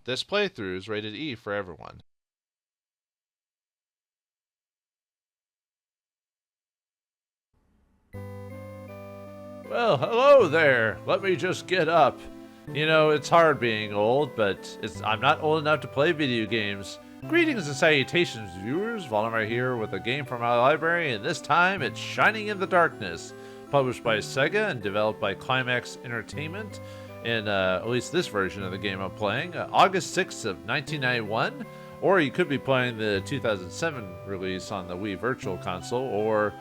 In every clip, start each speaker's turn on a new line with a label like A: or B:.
A: This playthrough is rated E for everyone. Well, hello there. Let me just get up. You know, it's hard being old, but I'm not old enough to play video games. Greetings and salutations, viewers. Vauldemare here with a game from my library, and this time it's Shining in the Darkness, published by Sega and developed by Climax Entertainment. In at least this version of the game I'm playing, August 6th of 1991, or you could be playing the 2007 release on the Wii Virtual Console, or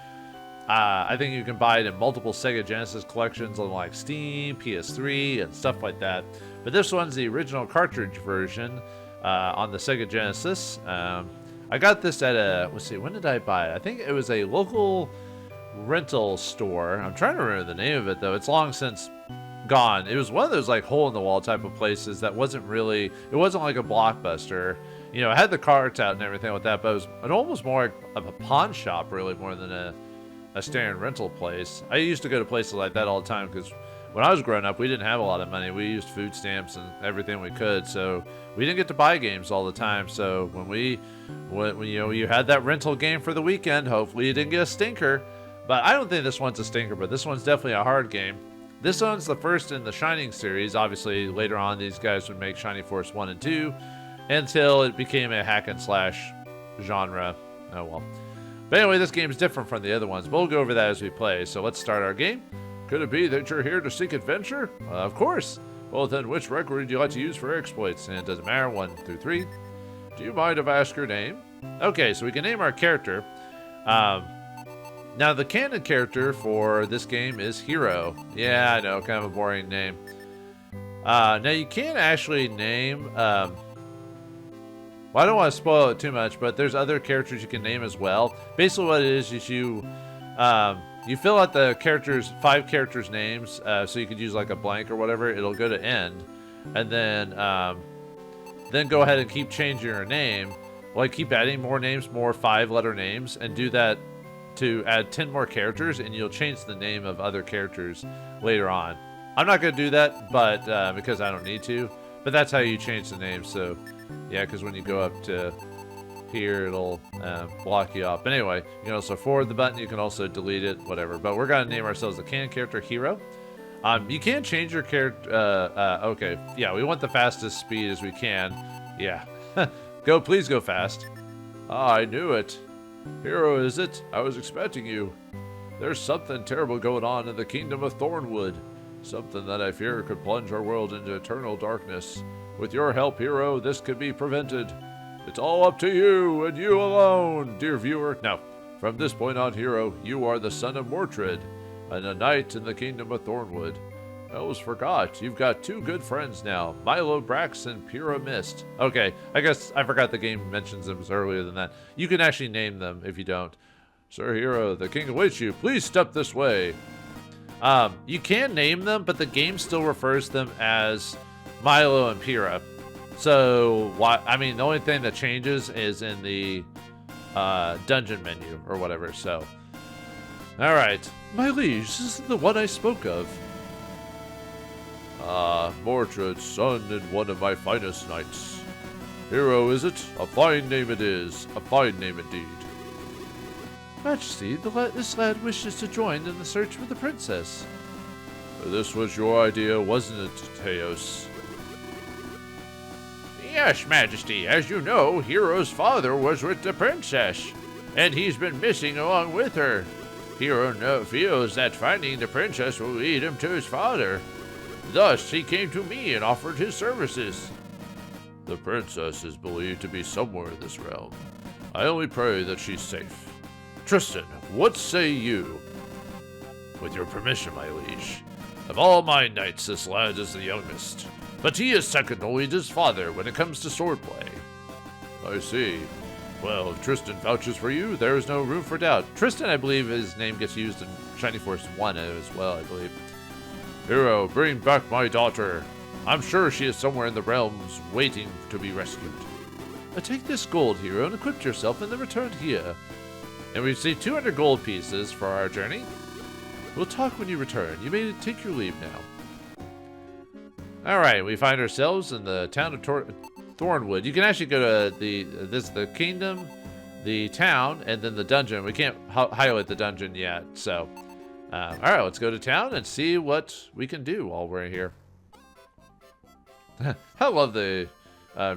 A: I think you can buy it in multiple Sega Genesis collections on like Steam, PS3, and stuff like that. But this one's the original cartridge version on the Sega Genesis. I got this at let's see, when did I buy it? I think it was a local rental store. I'm trying to remember the name of it though. It's long since gone. It was one of those like hole in the wall type of places that wasn't like a Blockbuster. You know, it had the carts out and everything like that, but it was almost more of a pawn shop really more than a standard rental place. I used to go to places like that all the time because when I was growing up, we didn't have a lot of money. We used food stamps and everything we could, so we didn't get to buy games all the time. So when you know you had that rental game for the weekend, hopefully you didn't get a stinker. But I don't think this one's a stinker, but this one's definitely a hard game. This one's the first in the Shining series. Obviously, later on, these guys would make Shining Force 1 and 2 until it became a hack and slash genre. Oh well. But anyway, this game is different from the other ones, but we'll go over that as we play. So let's start our game. Could it be that you're here to seek adventure? Of course. Well then, which record would you like to use for exploits? And it doesn't matter, 1 through 3. Do you mind if I ask your name? Okay, so we can name our character. Now the canon character for this game is Hiro. Yeah, I know, kind of a boring name. Now you can actually name... well, I don't want to spoil it too much, but there's other characters you can name as well. Basically what it is you fill out the 5 characters' names, so you could use like a blank or whatever. It'll go to end, and then go ahead and keep changing your name. Like keep adding more names, more 5-letter names, and do that to add 10 more characters, and you'll change the name of other characters later on. I'm not going to do that, but because I don't need to. But that's how you change the name. So yeah, because when you go up to here, it'll block you off. But anyway, you can also forward the button. You can also delete it, whatever. But we're going to name ourselves the canon character, Hiro. You can change your character. Okay, yeah, we want the fastest speed as we can. Yeah. Please go fast. Ah, I knew it. Hiro, is it? I was expecting you. There's something terrible going on in the kingdom of Thornwood. Something that I fear could plunge our world into eternal darkness. With your help, Hiro, this could be prevented. It's all up to you, and you alone, dear viewer. Now, from this point on, Hiro, you are the son of Mordred, and a knight in the kingdom of Thornwood. I almost forgot, you've got 2 good friends now, Milo Brax and Pyrrha Mist. Okay, I guess I forgot the game mentions them earlier than that. You can actually name them if you don't. Sir Hiro, the king awaits you. Please step this way. You can name them, but the game still refers to them as Milo and Pyrrha. So, the only thing that changes is in the dungeon menu or whatever, so. Alright. My liege, this is the one I spoke of. Mordred's son and one of my finest knights. Hiro, is it? A fine name it is. A fine name indeed. Majesty, this lad wishes to join in the search for the princess. This was your idea, wasn't it, Teos? Yes, Majesty. As you know, Hiro's father was with the princess, and he's been missing along with her. Hiro feels that finding the princess will lead him to his father. Thus, he came to me and offered his services. The princess is believed to be somewhere in this realm. I only pray that she's safe. Tristan, what say you? With your permission, my liege. Of all my knights, this lad is the youngest, but he is second only to his father when it comes to swordplay. I see. Well, if Tristan vouches for you, there is no room for doubt. Tristan, I believe his name gets used in Shining Force 1 as well, I believe. Hiro, bring back my daughter. I'm sure she is somewhere in the realms waiting to be rescued. Take this gold, Hiro, and equip yourself and then return here. And we receive 200 gold pieces for our journey. We'll talk when you return. You may take your leave now. All right, we find ourselves in the town of Thornwood. You can actually go to the kingdom, the town, and then the dungeon. We can't highlight the dungeon yet, so all right, let's go to town and see what we can do while we're here. I love the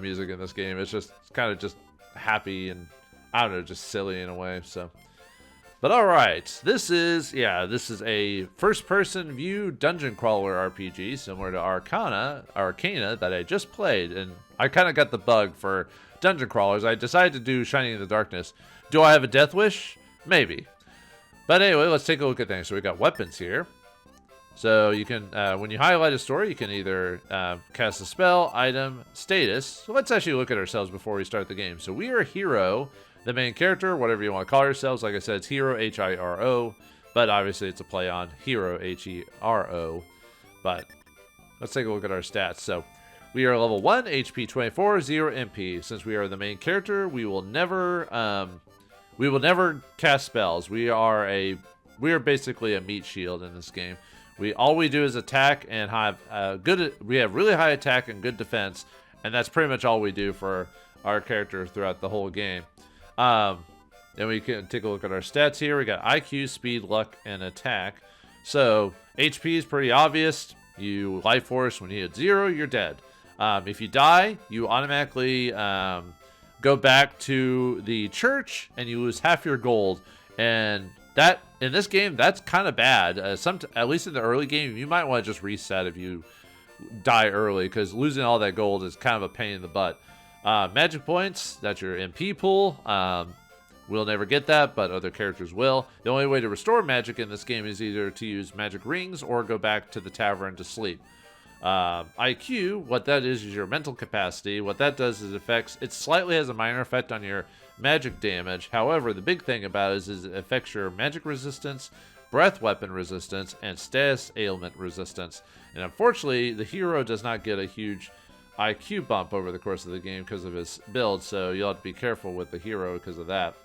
A: music in this game. It's kind of just happy and, I don't know, just silly in a way. So, but all right, this is a first-person view dungeon crawler RPG similar to Arcana that I just played, and I kind of got the bug for dungeon crawlers. I decided to do Shining in the Darkness. Do I have a death wish? Maybe. But anyway, let's take a look at things. So we got weapons here. So you can, when you highlight a store, you can either cast a spell, item, status. So let's actually look at ourselves before we start the game. So we are Hiro, the main character, whatever you want to call yourselves. Like I said, it's Hiro, H-I-R-O. But obviously it's a play on Hero, H-E-R-O. But let's take a look at our stats. So we are level 1, HP 24, 0 MP. Since we are the main character, we will never cast spells. We are basically a meat shield in this game. All we do is attack and have we have really high attack and good defense, and that's pretty much all we do for our character throughout the whole game. Then we can take a look at our stats here. We got IQ, speed, luck, and attack. So HP is pretty obvious. You life force, when you hit 0, you're dead. If you die, you automatically go back to the church and you lose half your gold. And that, in this game, that's kind of bad. At least in the early game, you might want to just reset if you die early, because losing all that gold is kind of a pain in the butt. Magic points, that's your MP pool. We'll never get that, but other characters will. The only way to restore magic in this game is either to use magic rings or go back to the tavern to sleep. IQ, what that is your mental capacity. What that does is it slightly has a minor effect on your magic damage. However, the big thing about it is it affects your magic resistance, breath weapon resistance, and status ailment resistance. And unfortunately, the hero does not get a huge IQ bump over the course of the game because of his build, so you'll have to be careful with the hero because of that.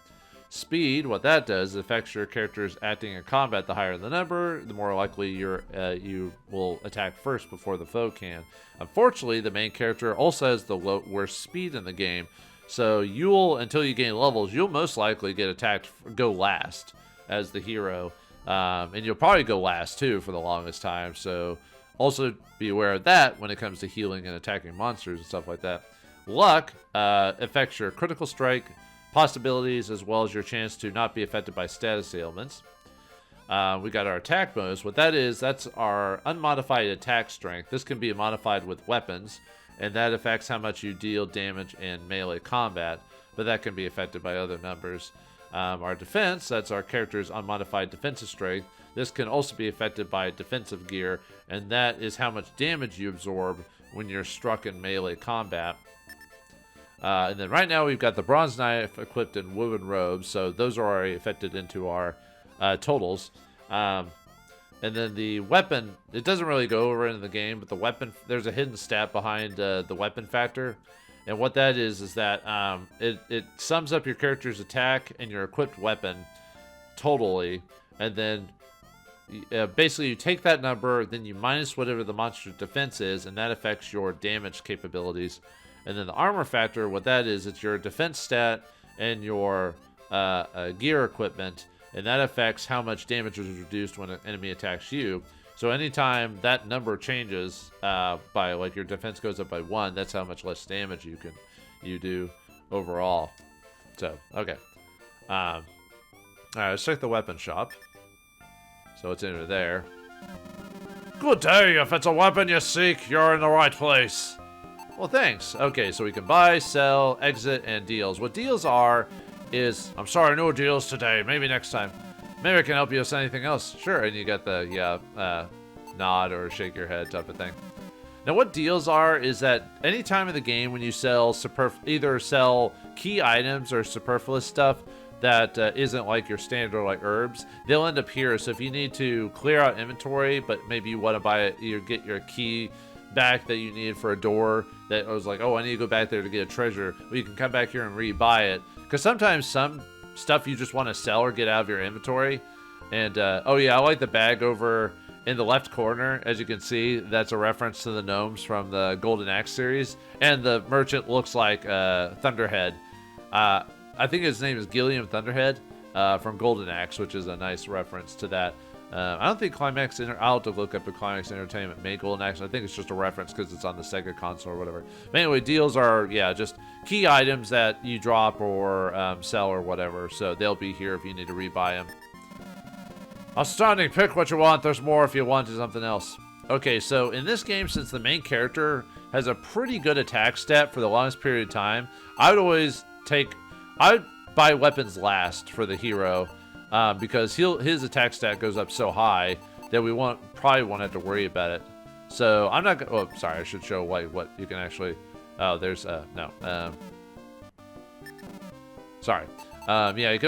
A: Speed, what that does, affects your characters acting in combat. The higher the number, the more likely you will attack first before the foe can. Unfortunately, the main character also has the worst speed in the game, so until you gain levels, you'll most likely get attacked, go last as the hero, and you'll probably go last too for the longest time. So also be aware of that when it comes to healing and attacking monsters and stuff like that. Luck affects your critical strike possibilities, as well as your chance to not be affected by status ailments. We got our attack bonus. What that is, that's our unmodified attack strength. This can be modified with weapons, and that affects how much you deal damage in melee combat, but that can be affected by other numbers. Our defense, that's our character's unmodified defensive strength. This can also be affected by defensive gear, and that is how much damage you absorb when you're struck in melee combat. And then right now we've got the bronze knife equipped in woven robes, so those are already affected into our totals. And then the weapon, it doesn't really go over in the game, but the weapon, there's a hidden stat behind the weapon factor. And what that is that it sums up your character's attack and your equipped weapon totally. And then basically you take that number, then you minus whatever the monster's defense is, and that affects your damage capabilities. And then the armor factor, what that is, it's your defense stat and your gear equipment, and that affects how much damage is reduced when an enemy attacks you. So anytime that number changes by, like, your defense goes up by 1, that's how much less damage you do overall. So, okay. Alright, let's check the weapon shop. So it's in there. Good day, if it's a weapon you seek, you're in the right place. Well, thanks. Okay, so we can buy, sell, exit, and deals. What deals are is, I'm sorry, no deals today. Maybe next time. Maybe I can help you with anything else. Sure, and you got the, nod or shake your head type of thing. Now, what deals are is that any time in the game when you sell either sell key items or superfluous stuff that isn't like your standard like herbs, they'll end up here. So if you need to clear out inventory, but maybe you want to buy it, you get your key back that you needed for a door that was like, oh, I need to go back there to get a treasure. Well, you can come back here and re-buy it, because sometimes some stuff you just want to sell or get out of your inventory. And oh yeah, I like the bag over in the left corner, as you can see, that's a reference to the gnomes from the Golden Axe series. And the merchant looks like Thunderhead. I think his name is Gilliam Thunderhead from Golden Axe, which is a nice reference to that. I don't think Climax I'll have to look up if Climax Entertainment made Golden Axe. I think it's just a reference because it's on the Sega console or whatever. But anyway, deals are, yeah, just key items that you drop or sell or whatever. So they'll be here if you need to rebuy them. Outstanding. Pick what you want. There's more if you want to something else. Okay, so in this game, since the main character has a pretty good attack stat for the longest period of time, I would buy weapons last for the hero because his attack stat goes up so high that we probably won't have to worry about it. So I'm not gonna. Oh, sorry. I should show what you can actually. Oh, there's no. Sorry. Yeah, he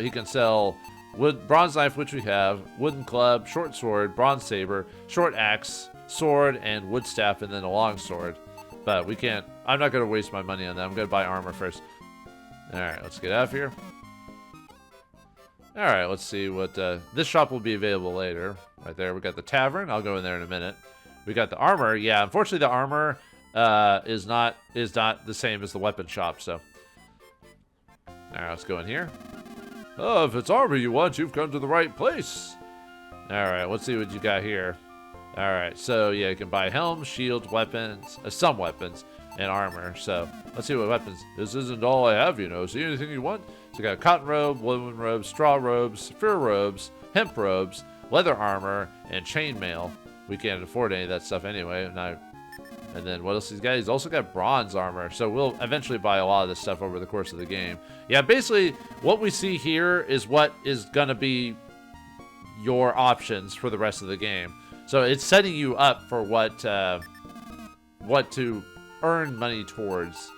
A: can sell wood, bronze knife, which we have, wooden club, short sword, bronze saber, short axe, sword, and wood staff, and then a long sword. But we can't. I'm not gonna waste my money on that. I'm gonna buy armor first. All right, let's get out of here. All right, let's see what this shop will be available later. Right there, we got the tavern. I'll go in there in a minute. We got the armor. Yeah, unfortunately, the armor is not the same as the weapon shop. So, all right, let's go in here. Oh, if it's armor you want, you've come to the right place. All right, let's see what you got here. All right, so yeah, you can buy helms, shields, weapons, some weapons, and armor. So let's see what weapons. This isn't all I have, you know. See anything you want? So we got cotton robe, woolen robes, straw robes, fur robes, hemp robes, leather armor, and chainmail. We can't afford any of that stuff anyway. And then what else he's got? He's also got bronze armor. So we'll eventually buy a lot of this stuff over the course of the game. Yeah, basically what we see here is what is going to be your options for the rest of the game. So it's setting you up for what to earn money towards.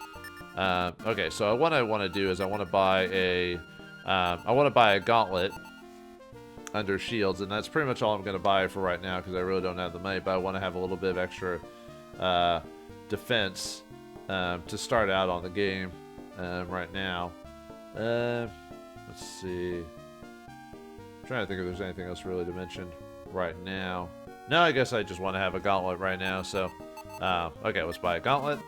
A: Okay, so what I want to do is I want to buy a gauntlet under shields, and that's pretty much all I'm going to buy for right now because I really don't have the money, but I want to have a little bit of extra defense to start out on the game right now. Let's see. I'm trying to think if there's anything else really to mention right now. No, I guess I just want to have a gauntlet right now. So, okay, let's buy a gauntlet.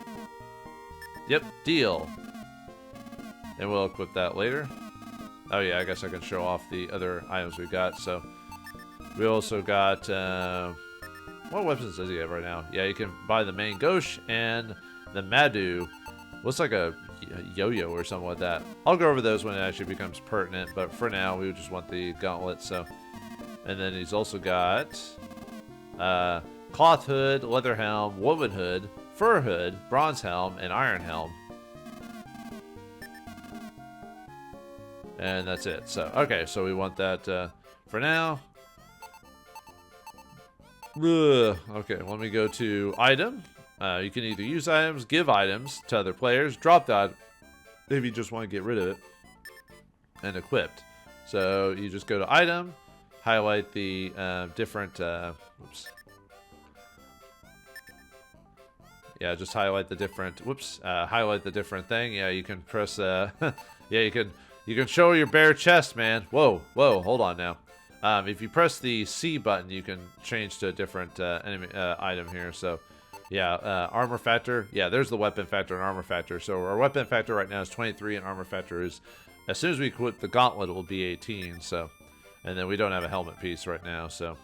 A: Yep, deal. And we'll equip that later. Oh yeah, I guess I can show off the other items we got. So, we also got. What weapons does he have right now? Yeah, you can buy the main Gauche and the Madu. Looks like a yo-yo or something like that. I'll go over those when it actually becomes pertinent, but for now, we just want the gauntlet. So, and then he's also got cloth hood, leather helm, woven hood, fur hood, bronze helm, and iron helm. And that's it. So, okay, so we want that for now. Okay, let me go to item. You can either use items, give items to other players, drop that if you just want to get rid of it, and equipped. So you just go to item, highlight the different. Oops. Yeah, just highlight the different. Whoops. Highlight the different thing. Yeah, you can press. Yeah, you can show your bare chest, man. Whoa, hold on now. If you press the C button, you can change to a different enemy item here. So, yeah, armor factor. Yeah, there's the weapon factor and armor factor. So our weapon factor right now is 23, and armor factor is, as soon as we equip the gauntlet, it will be 18. So, and then we don't have a helmet piece right now. So,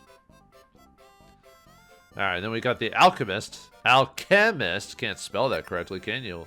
A: all right, then we got the alchemist. Alchemist, can't spell that correctly, can you?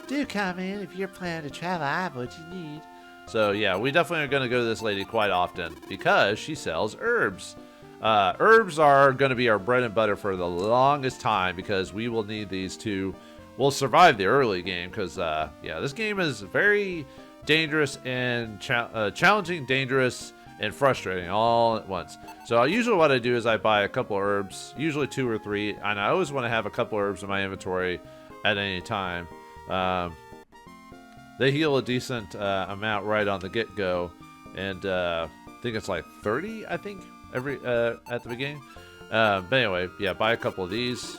A: Do come in if you're planning to travel. I have what you need. So yeah, we definitely are going to go to this lady quite often because she sells herbs. Herbs are going to be our bread and butter for the longest time because we will need these to, we'll survive the early game because yeah, this game is very dangerous and challenging, dangerous, and frustrating all at once. So usually what I do is I buy a couple of herbs, usually 2 or 3, and I always want to have a couple of herbs in my inventory at any time. They heal a decent amount right on the get-go, and I think it's like 30, I think, every at the beginning. But anyway, yeah, buy a couple of these.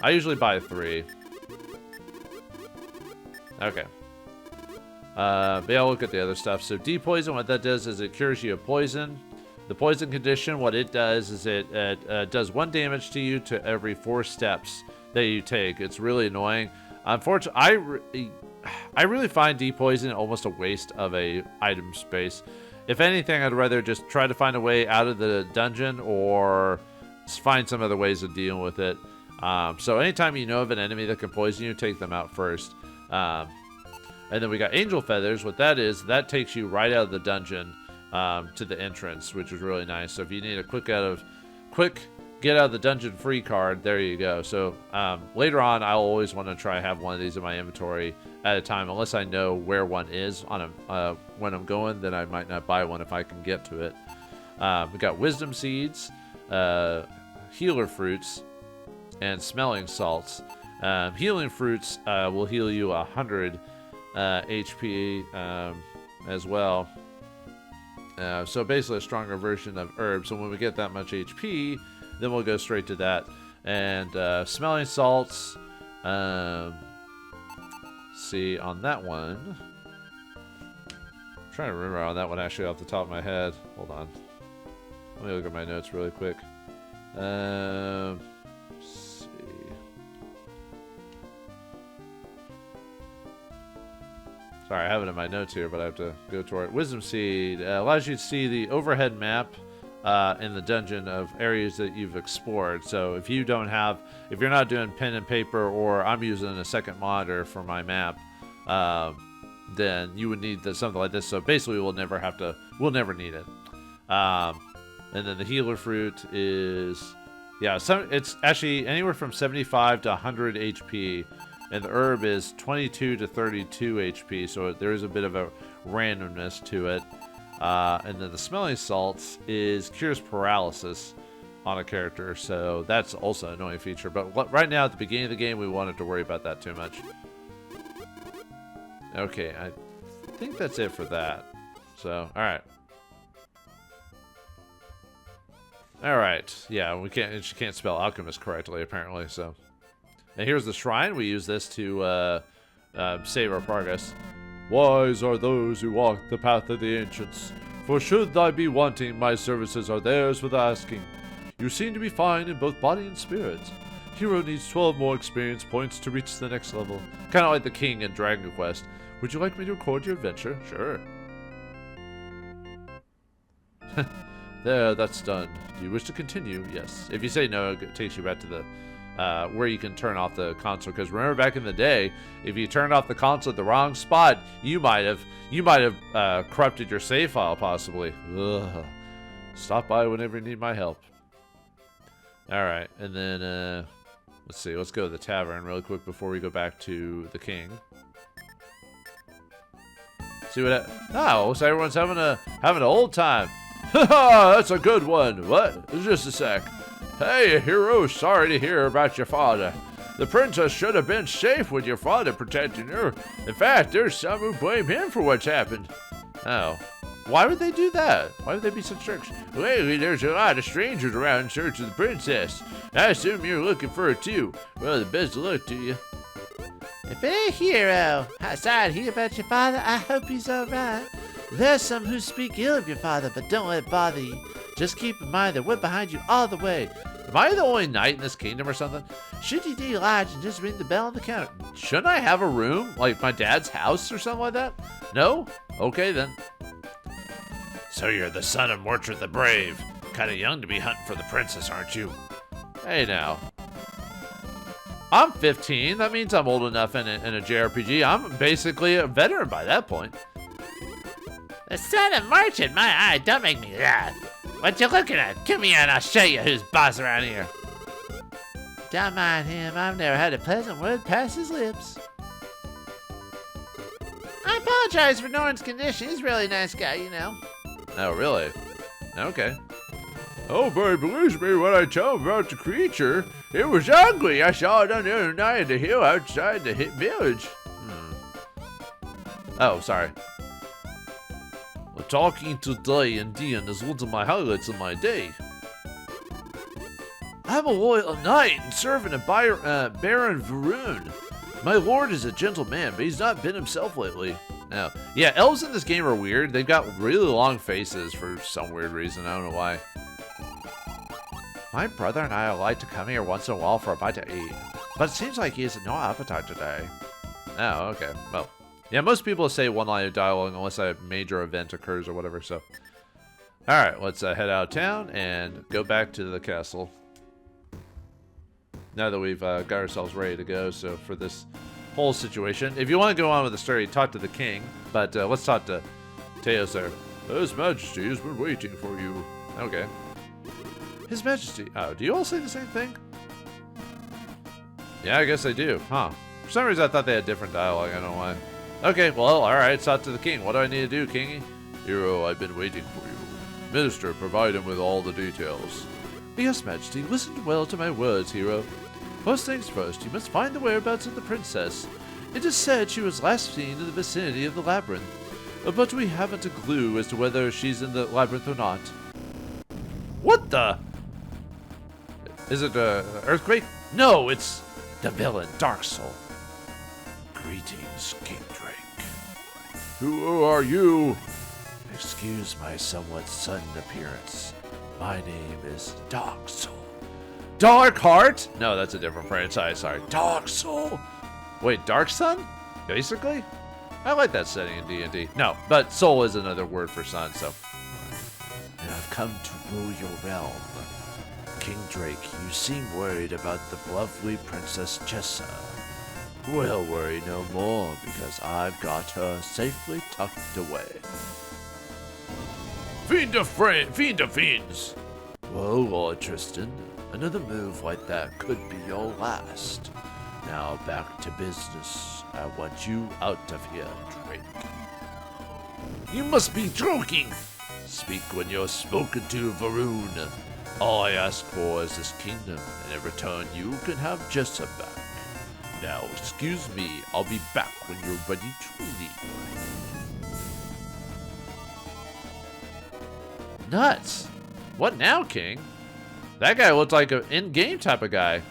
A: I usually buy 3. Okay. But yeah, I'll look at the other stuff. So depoison, what that does is it cures you of poison. The poison condition, what it does is it does 1 damage to you to every 4 steps that you take. It's really annoying. Unfortunately, I really find depoison almost a waste of a item space. If anything, I'd rather just try to find a way out of the dungeon or find some other ways of dealing with it. So anytime you know of an enemy that can poison you, take them out first. And then we got angel feathers. What that is, that takes you right out of the dungeon to the entrance, which is really nice. So if you need a quick get out of the dungeon free card, there you go. So later on, I'll always want to try have one of these in my inventory at a time, unless I know where one is on when I'm going. Then I might not buy one if I can get to it. We got wisdom seeds, healer fruits, and smelling salts. Healing fruits will heal you 100 HP as well. So basically a stronger version of herbs. So when we get that much HP, then we'll go straight to that. And smelling salts, see on that one. I'm trying to remember on that one actually off the top of my head. Hold on. Let me look at my notes really quick. Let's see. Sorry, I have it in my notes here, but I have to go to it. Wisdom Seed allows you to see the overhead map in the dungeon of areas that you've explored. So if you're not doing pen and paper, or I'm using a second monitor for my map, then you would need something like this. So basically we'll never need it. And then the healer fruit is, it's actually anywhere from 75 to 100 HP. And the herb is 22 to 32 HP, so there is a bit of a randomness to it. And then the smelling salts cures paralysis on a character, so that's also an annoying feature. But right now, at the beginning of the game, we wanted to worry about that too much. Okay, I think that's it for that. So, alright. Alright, yeah, she can't spell alchemist correctly, apparently, so... And here's the shrine. We use this to save our progress. Wise are those who walk the path of the ancients, for should thy be wanting, my services are theirs for the asking. You seem to be fine in both body and spirit. Hero needs 12 more experience points to reach the next level. Kind of like the king in Dragon Quest. Would you like me to record your adventure? Sure. There, that's done. Do you wish to continue? Yes. If you say no, it takes you back to the where you can turn off the console. Because remember, back in the day, if you turned off the console at the wrong spot, you might have corrupted your save file, possibly. Ugh. Stop by whenever you need my help. All right, and then let's see. Let's go to the tavern really quick before we go back to the king. See what? Oh, looks like everyone's having an old time. Haha, that's a good one. What? Just a sec. Hey, hero, sorry to hear about your father. The princess should have been safe with your father protecting her. In fact, there's some who blame him for what's happened. Oh. Why would they do that? Why would they be so strict? Lately, there's a lot of strangers around in search of the princess. I assume you're looking for her too. Well, the best of luck to you. If a hero, sorry to hear about your father. I hope he's alright. There's some who speak ill of your father, but don't let it bother you. Just keep in mind that we're behind you all the way. Am I the only knight in this kingdom or something? Should you do lodge and just ring the bell on the counter? Shouldn't I have a room? Like my dad's house or something like that? No? Okay then. So you're the son of Mordred the Brave. Kinda young to be hunting for the princess, aren't you? Hey now. I'm 15. That means I'm old enough in a JRPG. I'm basically a veteran by that point. The son of Mordred? My eye, don't make me laugh. What you looking at? Come here and I'll show you who's boss around here. Don't mind him. I've never had a pleasant word pass his lips. I apologize for Norn's condition. He's a really nice guy, you know. Oh, really? Okay. Oh, but believes me when I tell him about the creature. It was ugly. I saw it on the other night at the hill outside the village. Oh, sorry. Well, talking to Day and Dian is one of my highlights of my day. I'm a loyal knight and servant of Baron Varun. My lord is a gentle man, but he's not been himself lately. Oh. Yeah, elves in this game are weird. They've got really long faces for some weird reason. I don't know why. My brother and I like to come here once in a while for a bite to eat. But it seems like he has no appetite today. Oh, okay. Well, yeah, most people say one line of dialogue unless a major event occurs or whatever, so. Alright, let's head out of town and go back to the castle. Now that we've got ourselves ready to go, so for this whole situation. If you want to go on with the story, talk to the king, but let's talk to Teos there. His Majesty has been waiting for you. Okay. His Majesty. Oh, do you all say the same thing? Yeah, I guess they do, huh? For some reason, I thought they had different dialogue. I don't know why. Okay, well, alright, talk to the king. What do I need to do, Kingy? Hero, I've been waiting for you. Minister, provide him with all the details. Yes, Majesty. Listen well to my words, Hero. First things first, you must find the whereabouts of the princess. It is said she was last seen in the vicinity of the Labyrinth, but we haven't a clue as to whether she's in the Labyrinth or not. What the? Is it an earthquake? No, it's the villain, Dark Soul. Greetings, King Drake. Who are you? Excuse my somewhat sudden appearance. My name is Dark Soul. Dark Heart? No, that's a different franchise, sorry. Dark Soul? Wait, Dark Sun? Basically? I like that setting in D&D. No, but Soul is another word for sun, so. And I've come to rule your realm. King Drake, you seem worried about the lovely Princess Chessa. Well, worry no more, because I've got her safely tucked away. Fiend of fiends! Whoa, Lord Tristan. Another move like that could be your last. Now back to business. I want you out of here, Drake. You must be joking! Speak when you're spoken to, Varun. All I ask for is this kingdom, and in return you can have Jessa back. Now, excuse me, I'll be back when you're ready to leave. Nuts! What now, King? That guy looked like an in-game type of guy.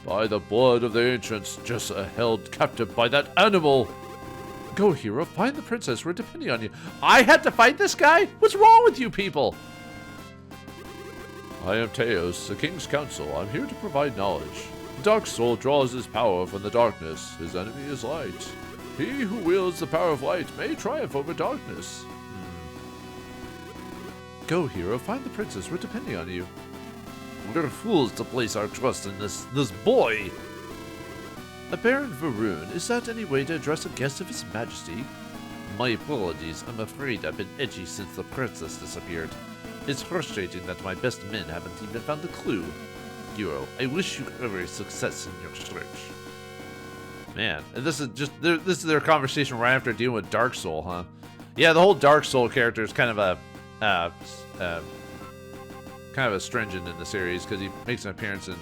A: By the blood of the ancients, Jessa held captive by that animal. Go, hero, find the princess. We're depending on you. I had to fight this guy? What's wrong with you people? I am Teos, the King's Counsel. I'm here to provide knowledge. The Dark Soul draws his power from the darkness. His enemy is light. He who wields the power of light may triumph over darkness. Go, hero, find the princess. We're depending on you. We're fools to place our trust in this boy. A Baron Varun, is that any way to address a guest of his majesty? My apologies, I'm afraid I've been edgy since the princess disappeared. It's frustrating that my best men haven't even found a clue. Hero, I wish you every success in your search. Man, and this is their conversation right after dealing with Dark Soul, huh? Yeah, the whole Dark Soul character is kind of astringent in the series because he makes an appearance in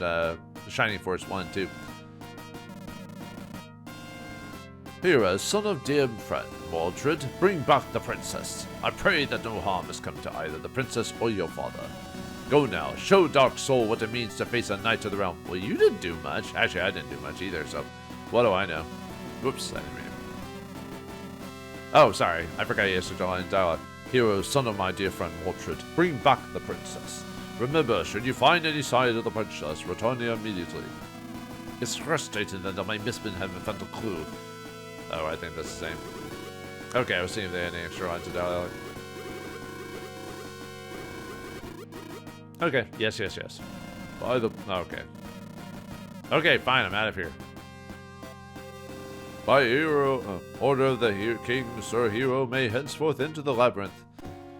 A: Shining Force 1 too. Hero, son of dear friend Mordred, bring back the princess. I pray that no harm has come to either the princess or your father. Go now, show Dark Soul what it means to face a knight of the realm. Well, you didn't do much. Actually, I didn't do much either, so what do I know? Whoops, I didn't mean it. Oh, sorry, I forgot yesterday in dialogue. Hero, son of my dear friend Mordred, bring back the princess. Remember, should you find any sign of the princess, return here immediately. It's frustrating that my mismen haven't found a clue. Oh, I think that's the same. Okay, I was seeing if they had any extra lines of dialogue. Okay, yes. By the... okay. Okay, fine, I'm out of here. By hero, order of the king, Sir Hero may henceforth into the labyrinth.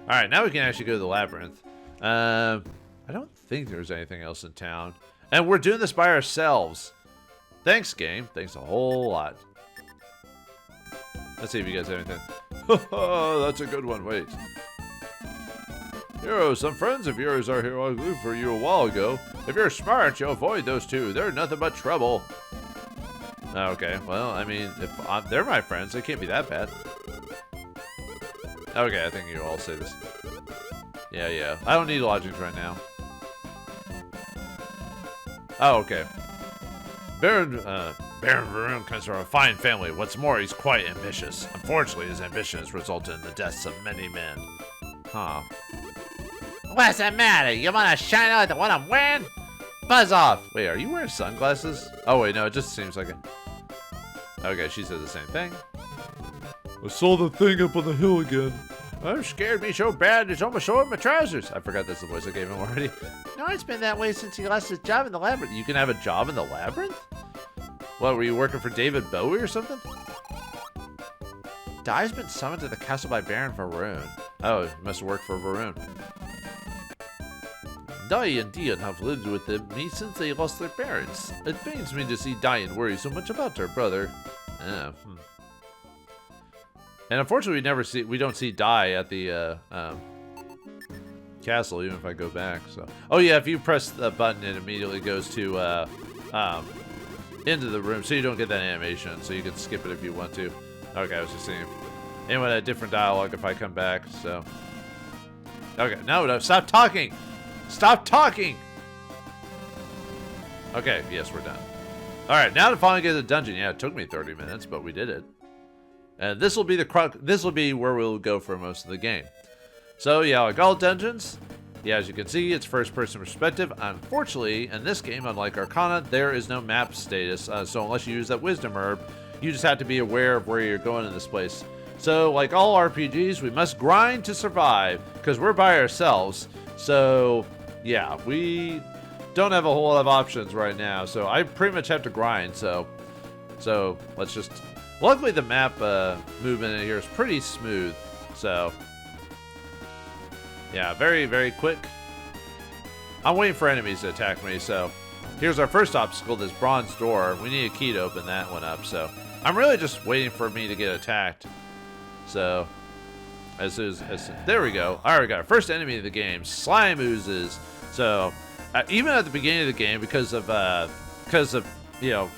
A: Alright, now we can actually go to the labyrinth. I don't think there's anything else in town. And we're doing this by ourselves. Thanks, game. Thanks a whole lot. Let's see if you guys have anything. That's a good one. Wait. Hero, some friends of yours are here. I looked for you a while ago. If you're smart, you'll avoid those two. They're nothing but trouble. Okay, well, I mean, if they're my friends, they can't be that bad. Okay, I think you all say this. Yeah. I don't need lodgings right now. Oh, okay. Baron Baron Varun comes from a fine family. What's more, he's quite ambitious. Unfortunately, his ambition has resulted in the deaths of many men. Huh. What's the matter? You want to shine out the one I'm wearing? Buzz off! Wait, are you wearing sunglasses? Oh wait, no, it just seems like it. Okay, she said the same thing. I saw the thing up on the hill again. Oh, scared me so bad it's almost showing my trousers. I forgot that's the voice I gave him already. No, it's been that way since he lost his job in the Labyrinth. You can have a job in the Labyrinth? What, were you working for David Bowie or something? Dai's been summoned to the castle by Baron Varun. Oh, he must have worked for Varun. Dai and Dian have lived with me since they lost their parents. It pains me to see Dian worry so much about her brother. And unfortunately, we don't see Dai at the castle, even if I go back. So, oh yeah, if you press the button, it immediately goes to into the room, so you don't get that animation. So you can skip it if you want to. Okay, I was just saying. Anyway, a different dialogue if I come back. So, okay, no, stop talking. Stop talking! Okay, yes, we're done. Alright, now to finally get to the dungeon. Yeah, it took me 30 minutes, but we did it. And this will be where we'll go for most of the game. So, yeah, like all dungeons, yeah, as you can see, it's first-person perspective. Unfortunately, in this game, unlike Arcana, there is no map status. So unless you use that Wisdom Herb, you just have to be aware of where you're going in this place. So, like all RPGs, we must grind to survive, because we're by ourselves. So, yeah, we don't have a whole lot of options right now, so I pretty much have to grind, so let's just... Luckily, the map movement in here is pretty smooth, so... Yeah, very, very quick. I'm waiting for enemies to attack me, so... Here's our first obstacle, this bronze door. We need a key to open that one up, so... I'm really just waiting for me to get attacked, so... there we go. All right, we got our first enemy of the game, slime oozes. So even at the beginning of the game, because of you know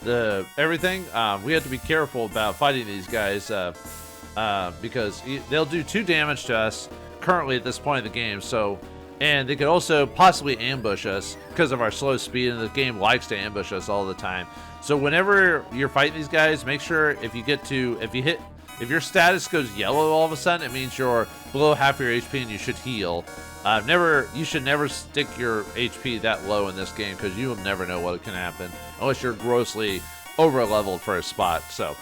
A: the everything, we have to be careful about fighting these guys because they'll do 2 damage to us currently at this point of the game. So, and they could also possibly ambush us because of our slow speed, and the game likes to ambush us all the time. So whenever you're fighting these guys, make sure if your status goes yellow all of a sudden, it means you're below half your HP and you should heal. You should never stick your HP that low in this game because you will never know what can happen unless you're grossly over-leveled for a spot. So,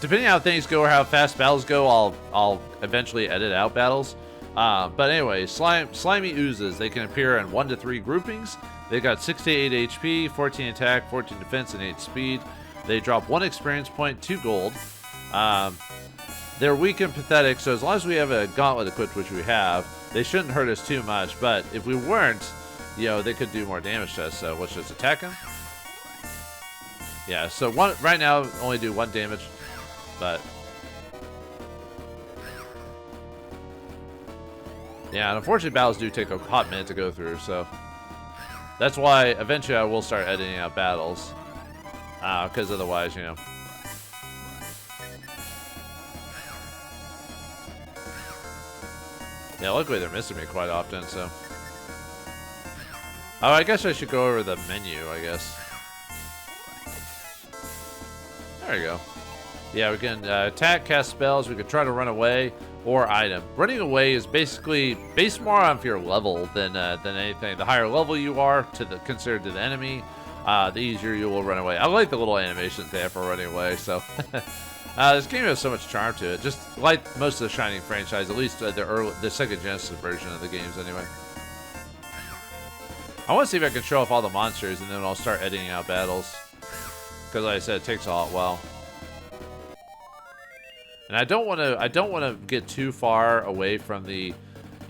A: depending on how things go or how fast battles go, I'll eventually edit out battles. But anyway, slimy oozes. They can appear in 1 to 3 groupings. They got 6 to 8 HP, 14 attack, 14 defense, and 8 speed. They drop 1 experience point, 2 gold. They're weak and pathetic, so as long as we have a gauntlet equipped, which we have, they shouldn't hurt us too much. But if we weren't, they could do more damage to us. So let's just attack them. Yeah, so right now only do 1 damage, but yeah, and unfortunately battles do take a hot minute to go through, so that's why eventually I will start editing out battles, because otherwise, Yeah, luckily they're missing me quite often, so... Oh, I guess I should go over the menu, I guess. There you go. Yeah, we can attack, cast spells, we can try to run away, or item. Running away is basically based more on your level than anything. The higher level you are considered to the enemy, the easier you will run away. I like the little animations they have for running away, so... this game has so much charm to it, just like most of the Shining franchise, at least the Sega Genesis version of the games anyway. I want to see if I can show off all the monsters, and then I'll start editing out battles. Because like I said, it takes a while. And I don't want to get too far away from the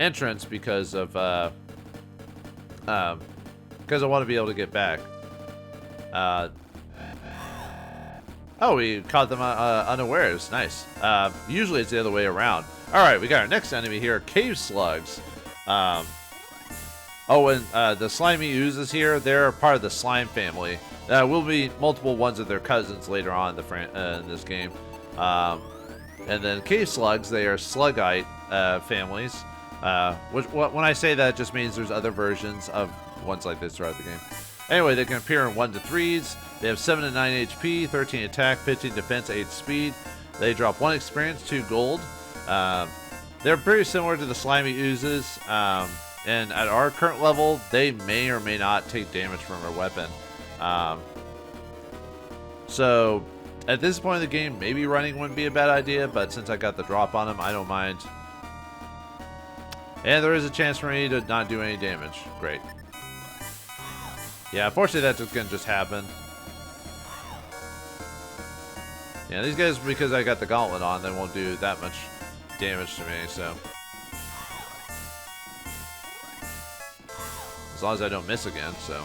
A: entrance because of I want to be able to get back. Oh, we caught them unawares. Nice. Usually it's the other way around. All right, we got our next enemy here, cave slugs. Oh, and the slimy oozes here, they're part of the slime family. Will be multiple ones of their cousins later on in this game. And then cave slugs, they are slugite families. When I say that, it just means there's other versions of ones like this throughout the game. Anyway, they can appear in 1 to 3s. They have 7 to 9 HP, 13 attack, 15 defense, 8 speed. They drop 1 experience, 2 gold. They're pretty similar to the slimy oozes. And at our current level, they may or may not take damage from our weapon. So at this point in the game, maybe running wouldn't be a bad idea, but since I got the drop on them, I don't mind. And there is a chance for me to not do any damage. Great. Yeah, unfortunately that's gonna just happen. Yeah, these guys, because I got the gauntlet on, they won't do that much damage to me, so. As long as I don't miss again, so.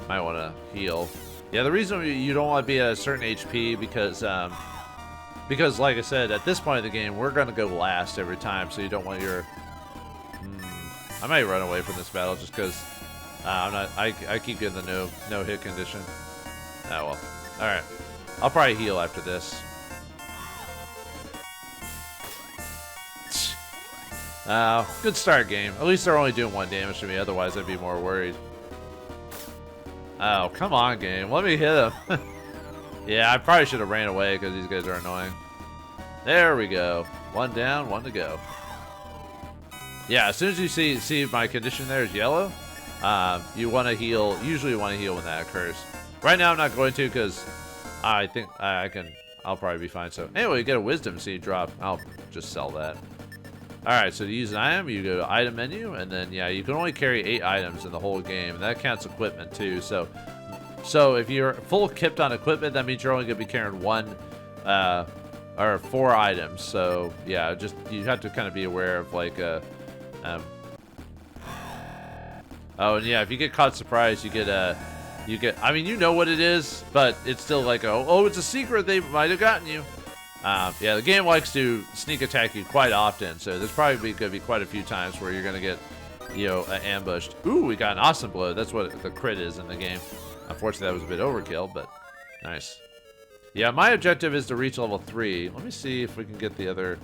A: Might want to heal. Yeah, the reason you don't want to be at a certain HP because like I said, at this point in the game, we're going to go last every time, so you don't want your... I might run away from this battle just because I keep getting the no hit condition. Ah, well. Alright. I'll probably heal after this. Good start, game. At least they're only doing 1 damage to me, otherwise I'd be more worried. Oh, come on, game. Let me hit him. Yeah, I probably should have ran away because these guys are annoying. There we go. 1 down, 1 to go. Yeah, as soon as you see my condition there is yellow, you want to heal. Usually you want to heal when that occurs. Right now I'm not going to because I think I'll probably be fine. So anyway, you get a wisdom seed drop. I'll just sell that. Alright, so to use an item, you go to item menu, and then, yeah, you can only carry 8 items in the whole game, and that counts equipment, too. So if you're full equipped on equipment, that means you're only going to be carrying 1, or 4 items. So, yeah, just, you have to kind of be aware of, like, oh, and yeah, if you get caught surprised, you get, I mean, you know what it is, but it's still like, oh, it's a secret, they might have gotten you. Yeah, the game likes to sneak attack you quite often, so there's probably going to be quite a few times where you're going to get, you know, ambushed. Ooh, we got an awesome blow. That's what the crit is in the game. Unfortunately, that was a bit overkill, but nice. Yeah, my objective is to reach level 3. Let me see if we can get the other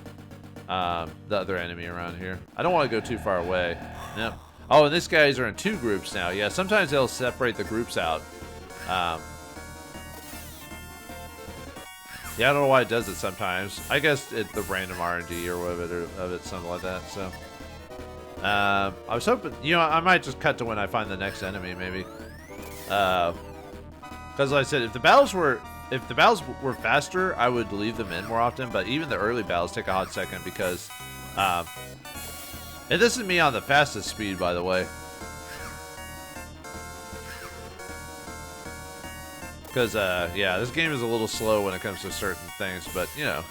A: enemy around here. I don't want to go too far away. Yep. Oh, and these guys are in 2 groups now. Yeah, sometimes they'll separate the groups out. Yeah, I don't know why it does it sometimes. I guess it's the random RNG or whatever of it, something like that. So, I was hoping, you know, I might just cut to when I find the next enemy, maybe. Because like I said, if the battles were faster, I would leave them in more often. But even the early battles take a hot second because, and this is me on the fastest speed, by the way. Because, yeah, this game is a little slow when it comes to certain things, but, you know,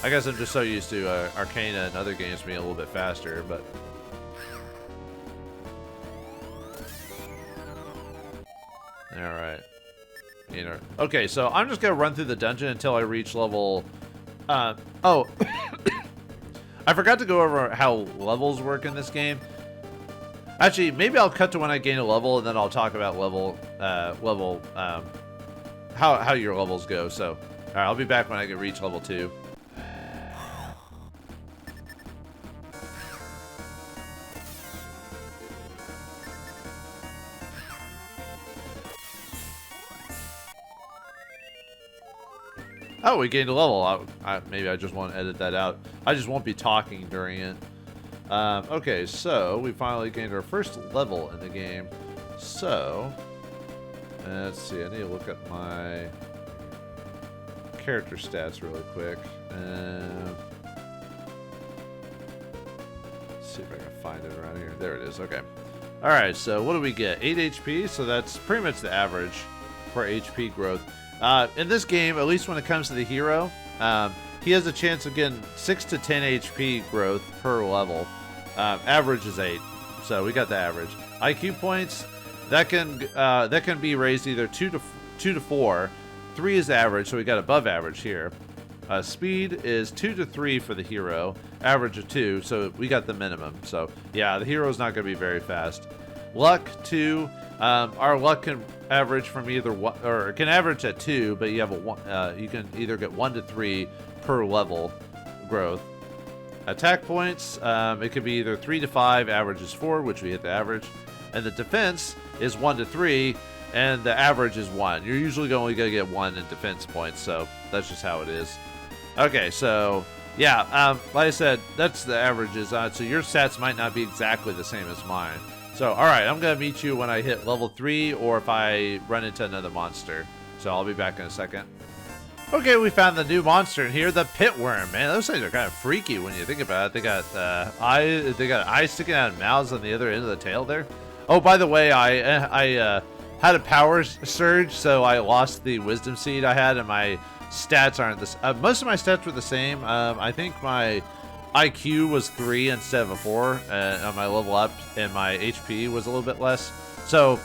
A: I guess I'm just so used to Arcana and other games being a little bit faster, but... Alright. You know, okay, so I'm just gonna run through the dungeon until I reach level... oh! I forgot to go over how levels work in this game. Actually, maybe I'll cut to when I gain a level, and then I'll talk about how your levels go. So, all right, I'll be back when I can reach level 2. Oh, we gained a level. Maybe I just want to edit that out. I just won't be talking during it. Okay, so we finally gained our first level in the game. So, let's see, I need to look at my character stats really quick. Let's see if I can find it around here. There it is, okay. Alright, so what do we get? 8 HP, so that's pretty much the average for HP growth. In this game, at least when it comes to the hero, he has a chance of getting 6 to 10 HP growth per level. Average is 8, so we got the average. IQ points, that can be raised either 2 to 4. 3 is the average, so we got above average here. Speed is 2 to 3 for the hero, average of 2, so we got the minimum. So yeah, the hero's not going to be very fast. Luck 2, our luck can average from either 1, or it can average at 2, but you have you can either get 1 to 3 per level growth. Attack points, it could be either 3 to 5, average is 4, which we hit the average. and the defense is 1 to 3, and the average is 1. You're usually only going to get 1 in defense points, so that's just how it is. Okay, so yeah, like I said, that's the averages on it, so your stats might not be exactly the same as mine. So, alright, I'm going to meet you when I hit level 3 or if I run into another monster. So I'll be back in a second. Okay, we found the new monster in here, the pitworm. Man, those things are kind of freaky when you think about it. They got eyes sticking out of mouths on the other end of the tail there. Oh, by the way, I had a power surge, so I lost the wisdom seed I had, and my stats aren't this. Most of my stats were the same. I think my IQ was 3 instead of a 4 on my level up, and my HP was a little bit less. So,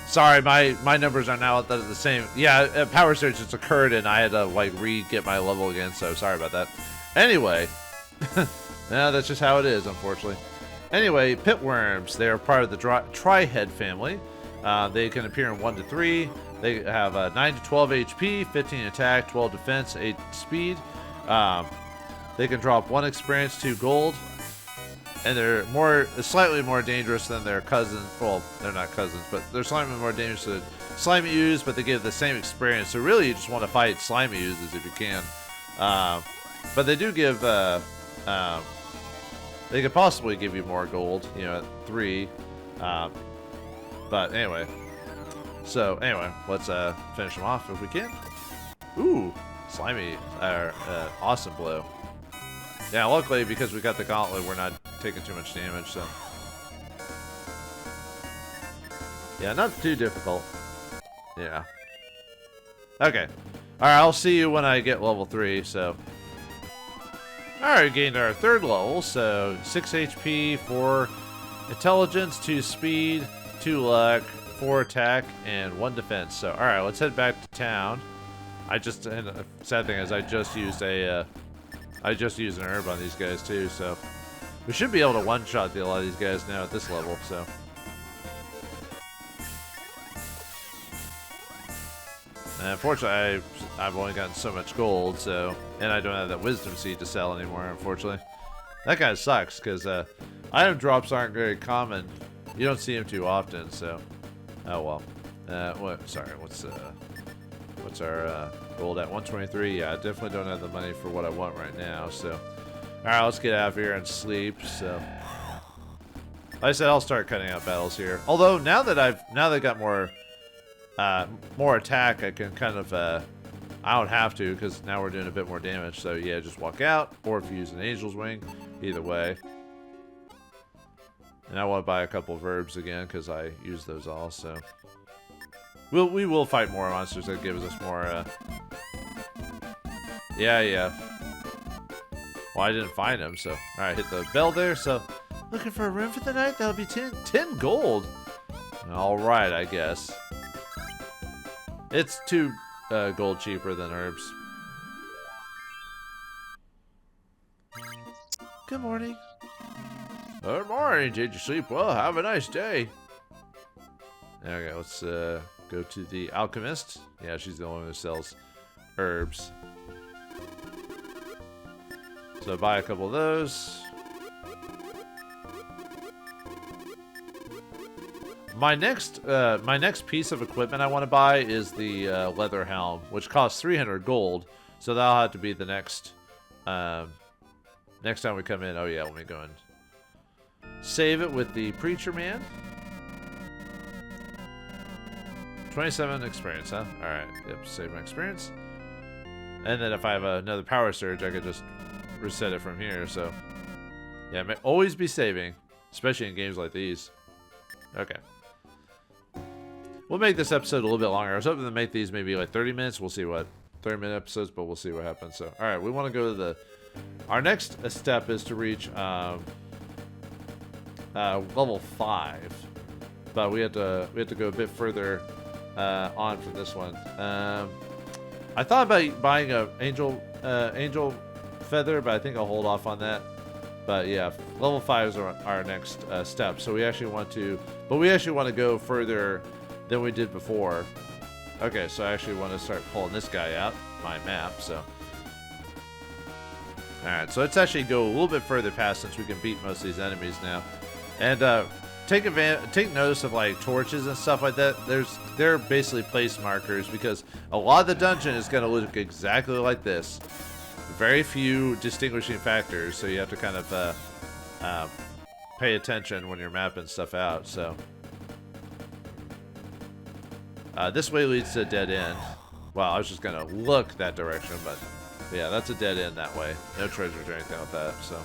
A: sorry, my numbers are now the same. Yeah, a power surge just occurred, and I had to like re-get my level again. So sorry about that. Anyway, yeah, that's just how it is, unfortunately. Anyway, pitworms. They are part of the tri-head family. They can appear in 1 to 3. They have 9 to 12 HP, 15 attack, 12 defense, 8 speed. They can drop 1 experience, 2 gold. And they're slightly more dangerous than their cousins. Well, they're not cousins, but they're slightly more dangerous than slimy ooze, but they give the same experience. So really, you just want to fight slimy oozes if you can. But they do give. They could possibly give you more gold, you know, at 3. But anyway. So anyway, let's finish them off if we can. Ooh, slimy, awesome blow. Yeah, luckily because we got the gauntlet, we're not taking too much damage, so. Yeah, not too difficult. Yeah. Okay. Alright, I'll see you when I get level 3, so. Alright, we gained our 3rd level, so 6 HP, 4 intelligence, 2 speed, 2 luck, 4 attack, and 1 defense. So, alright, let's head back to town. And the sad thing is I just used an herb on these guys too, so we should be able to one-shot a lot of these guys now at this level, so. And unfortunately, I've only gotten so much gold, so, and I don't have that wisdom seed to sell anymore, unfortunately. That kind of sucks, because item drops aren't very common. You don't see them too often, so. Oh well. Sorry, what's our gold at? 123. Yeah, I definitely don't have the money for what I want right now, so. Alright, let's get out of here and sleep, so. Like I said, I'll start cutting out battles here. Although, now that I got more attack, I can kind of, I don't have to, because now we're doing a bit more damage, so yeah, just walk out, or if you use an Angel's Wing, either way. And I want to buy a couple of herbs again, because I use those all, so. We will fight more monsters that gives us more, Yeah. Well, I didn't find him, so. Alright, hit the bell there, so. Looking for a room for the night? That'll be 10 gold. Alright, I guess. It's 2 gold cheaper than herbs. Good morning. Good morning. Did you sleep well? Have a nice day. Okay, let's go to the alchemist. Yeah, she's the only one who sells herbs. So buy a couple of those. My next piece of equipment I want to buy is the leather helm, which costs 300 gold. So that'll have to be the next next time we come in. Oh yeah, let me go and save it with the preacher man. 27 experience, huh? Alright, yep, save my experience. And then if I have another power surge, I could just reset it from here, so. Yeah, always be saving, especially in games like these. Okay. We'll make this episode a little bit longer. I was hoping to make these maybe like 30 minutes. We'll see what. 30-minute episodes, but we'll see what happens. So, alright, we want to go to our next step is to reach level 5. But we have to go a bit further on for this one. I thought about buying a angel feather, but I think I'll hold off on that. But yeah, level 5 is our next step. So we actually want to go further than we did before. Okay, so I actually want to start pulling this guy out, my map. So all right, so let's actually go a little bit further past since we can beat most of these enemies now. And take notice of like torches and stuff like that. They're basically place markers because a lot of the dungeon is going to look exactly like this. Very few distinguishing factors, so you have to kind of pay attention when you're mapping stuff out. So this way leads to a dead end. Well, I was just gonna look that direction, but yeah, that's a dead end that way. No treasures or anything like that. So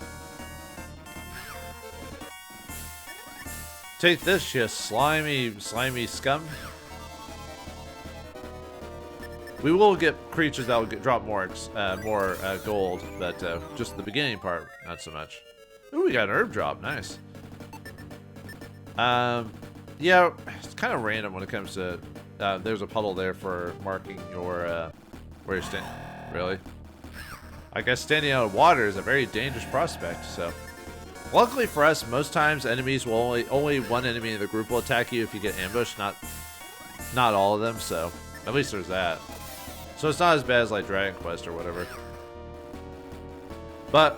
A: take this, you slimy scum. We will get creatures that will drop more gold, but just the beginning part, not so much. Ooh, we got an herb drop. Nice. Yeah, it's kind of random when it comes to. There's a puddle there for marking your where you're standing. Really? I guess standing out of water is a very dangerous prospect. So, luckily for us, most times enemies will only one enemy in the group will attack you if you get ambushed. Not all of them. So, at least there's that. So it's not as bad as like Dragon Quest or whatever. But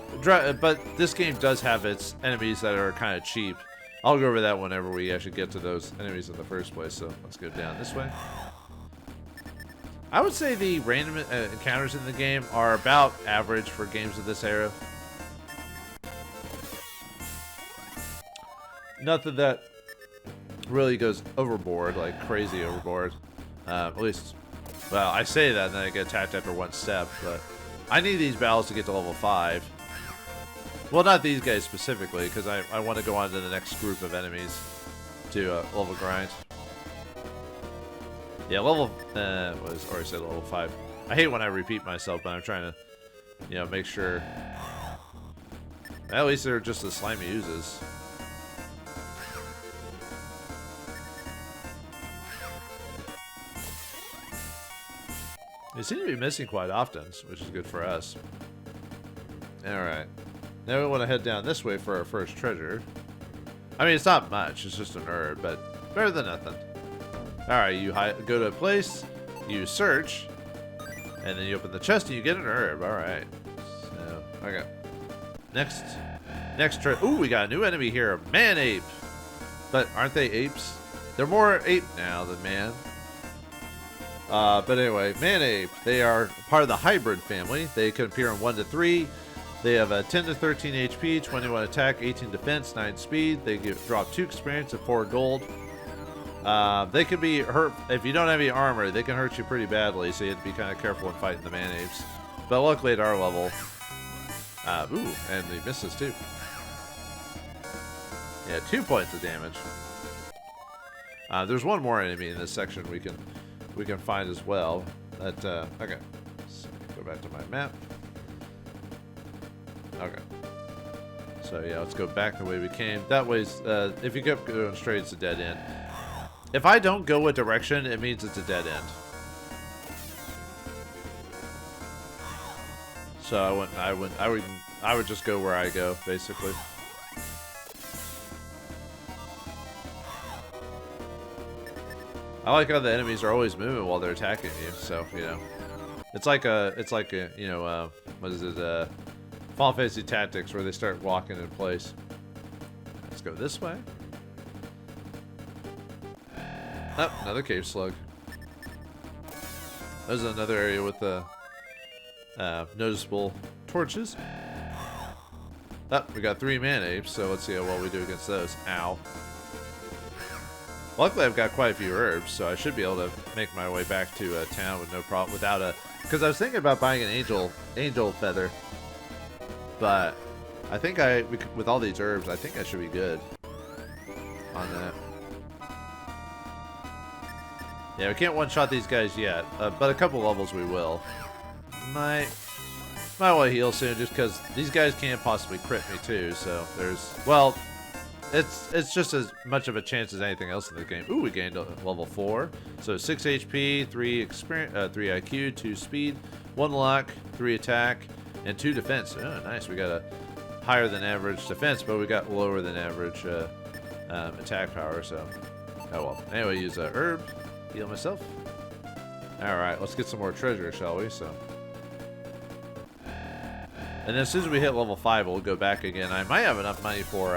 A: this game does have its enemies that are kind of cheap. I'll go over that whenever we actually get to those enemies in the first place. So let's go down this way. I would say the random encounters in the game are about average for games of this era. Nothing that really goes overboard, like crazy overboard. At least, well, I say that and then I get attacked after one step, but I need these battles to get to level 5. Well, not these guys specifically, because I want to go on to the next group of enemies to level grind. Yeah, level was already said level 5. I hate when I repeat myself, but I'm trying to, make sure. At least they're just as slimy oozes. They seem to be missing quite often, which is good for us. Alright. Now we want to head down this way for our first treasure. I mean, it's not much. It's just an herb, but better than nothing. Alright, you go to a place, you search, and then you open the chest and you get an herb. Alright. So, okay. Next treasure. Ooh, we got a new enemy here. Man ape. But aren't they apes? They're more ape now than man. But anyway, man ape. They are part of the hybrid family. They can appear in 1 to 3. They have a 10 to 13 HP, 21 attack, 18 defense, 9 speed. They drop 2 experience and 4 gold. They can be hurt if you don't have any armor. They can hurt you pretty badly, so you have to be kind of careful when fighting the man apes. But luckily at our level, ooh, and he misses too. Yeah, 2 points of damage. There's one more enemy in this section we can find as well. That okay. So go back to my map. Okay. So yeah, let's go back the way we came. That way's if you keep going straight, it's a dead end. If I don't go a direction, it means it's a dead end. So I would just go where I go, basically. I like how the enemies are always moving while they're attacking you. So it's like a what is it? Final Fantasy Tactics, where they start walking in place. Let's go this way. Oh, another cave slug. There's another area with the noticeable torches. Oh, we got 3 man apes, so let's see how well we do against those. Ow. Luckily, I've got quite a few herbs, so I should be able to make my way back to town with no problem, without a. Because I was thinking about buying an angel feather. But I think with all these herbs, I think I should be good on that. Yeah, we can't one-shot these guys yet, but a couple levels we will. Might want to heal soon, just because these guys can't possibly crit me too. So it's just as much of a chance as anything else in the game. Ooh, we gained a level 4, so 6 HP, 3 experience, 3 IQ, 2 speed, 1 luck, 3 attack. And 2 defense. Oh, nice. We got a higher than average defense, but we got lower than average attack power. So, oh well. Anyway, use a herb. Heal myself. All right, let's get some more treasure, shall we? So, and then as soon as we hit level 5, we'll go back again. I might have enough money for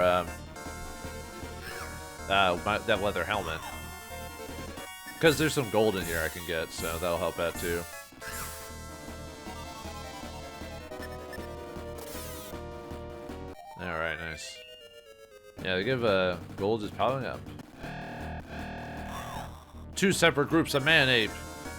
A: that leather helmet. Because there's some gold in here I can get, so that'll help out too. Alright, nice. Yeah, they give gold is piling up. 2 separate groups of man-ape.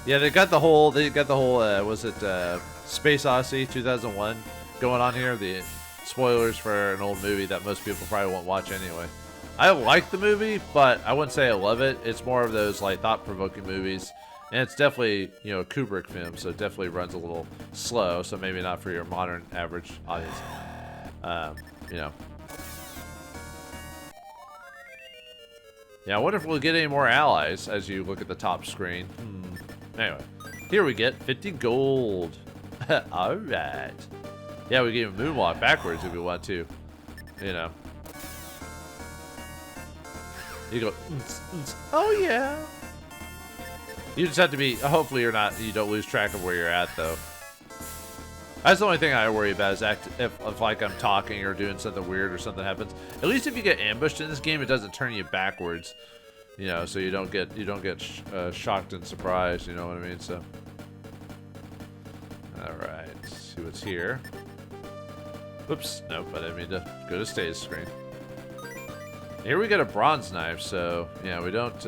A: Yeah, they got the whole was it Space Odyssey 2001 going on here? The spoilers for an old movie that most people probably won't watch anyway. I like the movie, but I wouldn't say I love it. It's more of those like thought-provoking movies, and it's definitely, you know, a Kubrick film, so it definitely runs a little slow. So maybe not for your modern average audience. You know. Yeah, I wonder if we'll get any more allies as you look at the top screen. Anyway, here we get 50 gold. Alright. Yeah, we can even moonwalk backwards if we want to. You know. You go, oh yeah. You just have to be, hopefully you don't lose track of where you're at though. That's the only thing I worry about is if like I'm talking or doing something weird or something happens. At least if you get ambushed in this game, it doesn't turn you backwards, you know, so you don't get shocked and surprised. You know what I mean? So, all right, let's see what's here. Whoops, nope, I didn't mean to go to stage screen. Here we get a bronze knife, so yeah, we don't.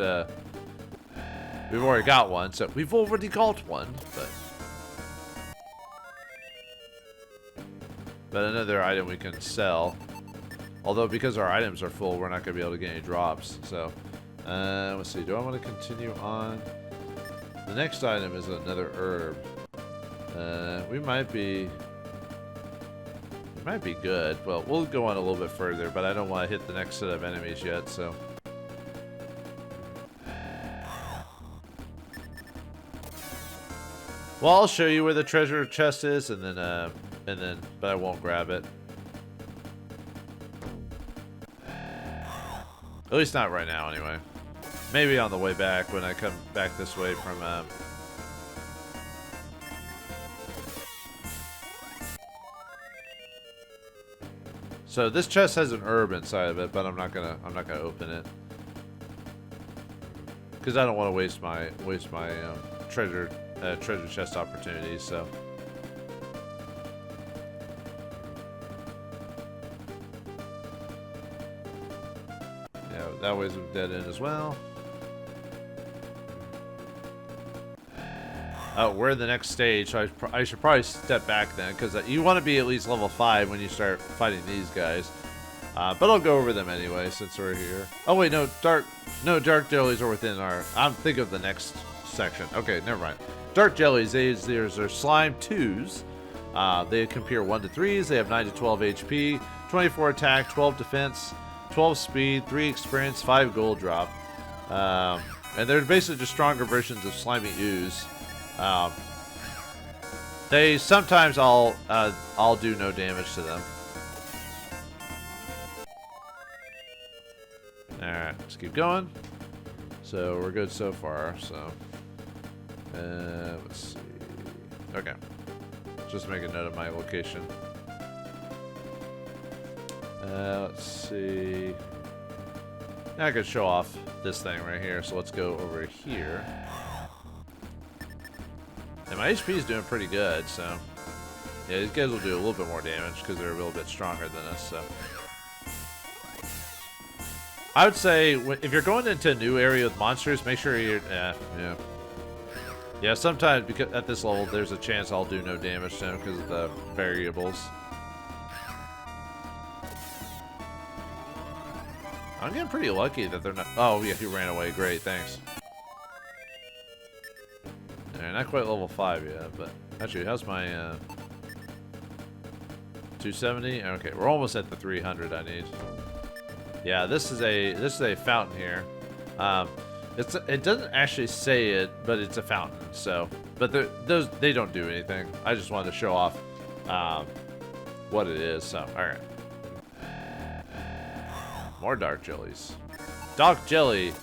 A: We've already got one, so we've already got one, but another item we can sell. Although because our items are full, we're not going to be able to get any drops. So, let's see. Do I want to continue on? The next item is another herb. We might be good. Well, we'll go on a little bit further, but I don't want to hit the next set of enemies yet. So. Well, I'll show you where the treasure chest is, and then, but I won't grab it. At least not right now, anyway. Maybe on the way back when I come back this way from. So this chest has an herb inside of it, but I'm not gonna open it because I don't want to waste my treasure chest opportunities. So. That way's a dead end as well. Oh, we're in the next stage, so I should probably step back then, because you want to be at least level 5 when you start fighting these guys. But I'll go over them anyway, since we're here. Oh wait, no dark jellies are within our. I'm thinking of the next section. Okay, never mind. Dark jellies. These are slime 2s. They compare 1 to 3s. They have 9 to 12 HP, 24 attack, 12 defense. 12 speed, 3 experience, 5 gold drop. And they're basically just stronger versions of slimy ooze. They sometimes I'll do no damage to them. Alright, let's keep going. So we're good so far, so let's see. Okay. Just make a note of my location. Let's see. Now I could show off this thing right here, so let's go over here. And my HP is doing pretty good, so yeah, these guys will do a little bit more damage because they're a little bit stronger than us. So I would say if you're going into a new area with monsters, make sure you're yeah. Sometimes because at this level, there's a chance I'll do no damage to them because of the variables. I'm getting pretty lucky that they're not. Oh, yeah, he ran away. Great, thanks. Yeah, not quite level 5 yet, but actually, how's my 270? Okay, we're almost at the 300 I need. Yeah, this is a fountain here. It doesn't actually say it, but it's a fountain. So, but they don't do anything. I just wanted to show off what it is. So, all right. More dark jellies. Dark jelly.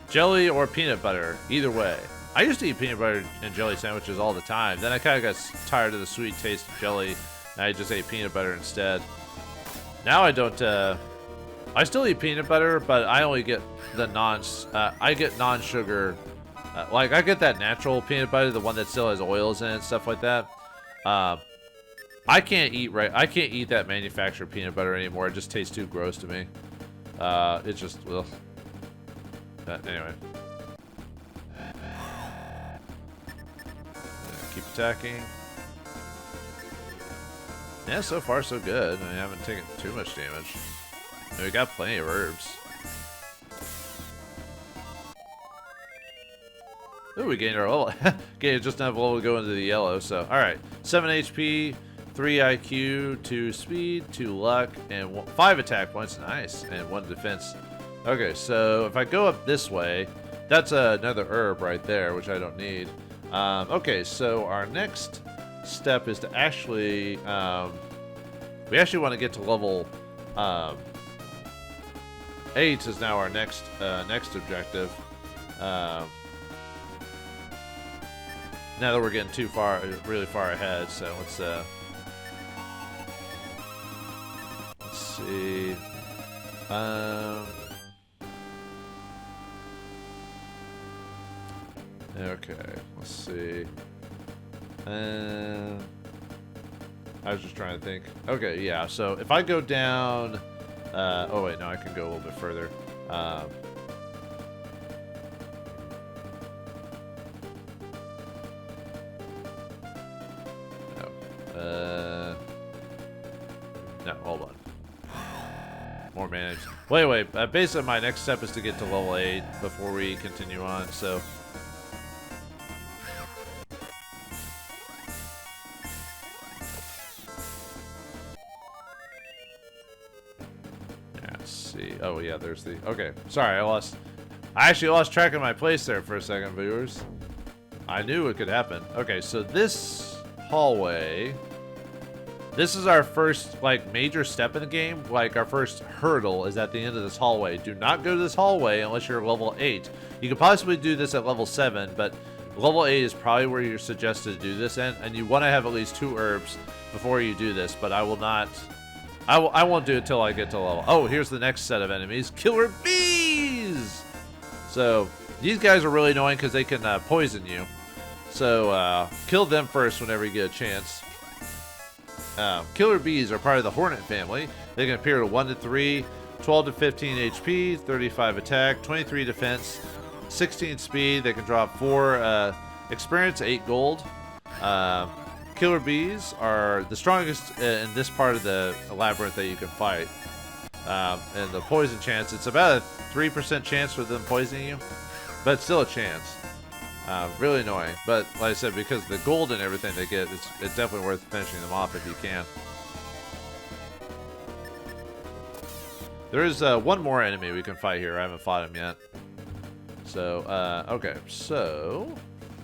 A: Jelly or peanut butter. Either way. I used to eat peanut butter and jelly sandwiches all the time. Then I kind of got tired of the sweet taste of jelly, and I just ate peanut butter instead. Now I don't I still eat peanut butter, but I only get the I get non-sugar. Like, I get that natural peanut butter, the one that still has oils in it, stuff like that. I can't eat that manufactured peanut butter anymore. It just tastes too gross to me. It's just, ugh. Anyway. Keep attacking. Yeah, so far so good. I haven't taken too much damage. We got plenty of herbs. Ooh, we gained our level. Gained just enough level to go into the yellow, so. Alright. 7 HP, 3 IQ, 2 speed, 2 luck, and 5 attack points. Nice. And 1 defense. Okay, so if I go up this way, that's another herb right there, which I don't need. Okay, so our next step is to actually, we actually want to get to level 8 is now our next objective. Now that we're getting really far ahead, so let's see. Okay, let's see. I was just trying to think. Okay, yeah, so if I go down... oh, wait, no, I can go a little bit further. No, hold on. More managed. Wait. Basically, my next step is to get to level 8 before we continue on, so... Oh yeah, there's the... Okay, sorry, I actually lost track of my place there for a second, viewers. I knew it could happen. Okay, so this hallway... This is our first, like, major step in the game. Like, our first hurdle is at the end of this hallway. Do not go to this hallway unless you're level 8. You could possibly do this at level 7, but level 8 is probably where you're suggested to do this in, and you want to have at least 2 herbs before you do this, but I will not... I won't do it till I get to level... Oh, here's the next set of enemies. Killer bees! So, these guys are really annoying because they can poison you. So, kill them first whenever you get a chance. Killer bees are part of the hornet family. They can appear at 1 to 3, 12 to 15 HP, 35 attack, 23 defense, 16 speed. They can drop 4 experience, 8 gold. Killer bees are the strongest in this part of the labyrinth that you can fight. And the poison chance, it's about a 3% chance for them poisoning you, but it's still a chance. Really annoying, but like I said, because the gold and everything they get, it's definitely worth finishing them off if you can. There is one more enemy we can fight here. I haven't fought him yet. So, okay, so...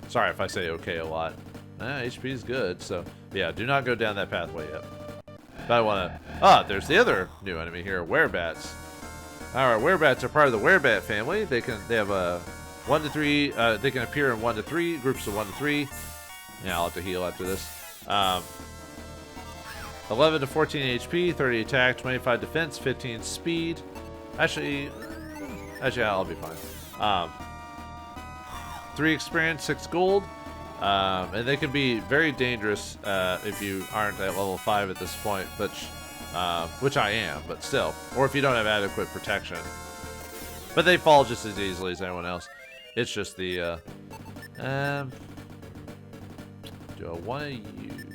A: Sorry if I say okay a lot. HP is good, so... Yeah, do not go down that pathway yet. But I want to... Ah, there's the other new enemy here, werebats. Alright, werebats are part of the werebat family. They have a 1 to 3... they can appear in 1 to 3, groups of 1 to 3. Yeah, I'll have to heal after this. 11 to 14 HP, 30 attack, 25 defense, 15 speed. Actually, I'll be fine. 3 experience, 6 gold. And they can be very dangerous if you aren't at level 5 at this point, which I am, but still. Or if you don't have adequate protection. But they fall just as easily as anyone else. It's just the... do I want to use...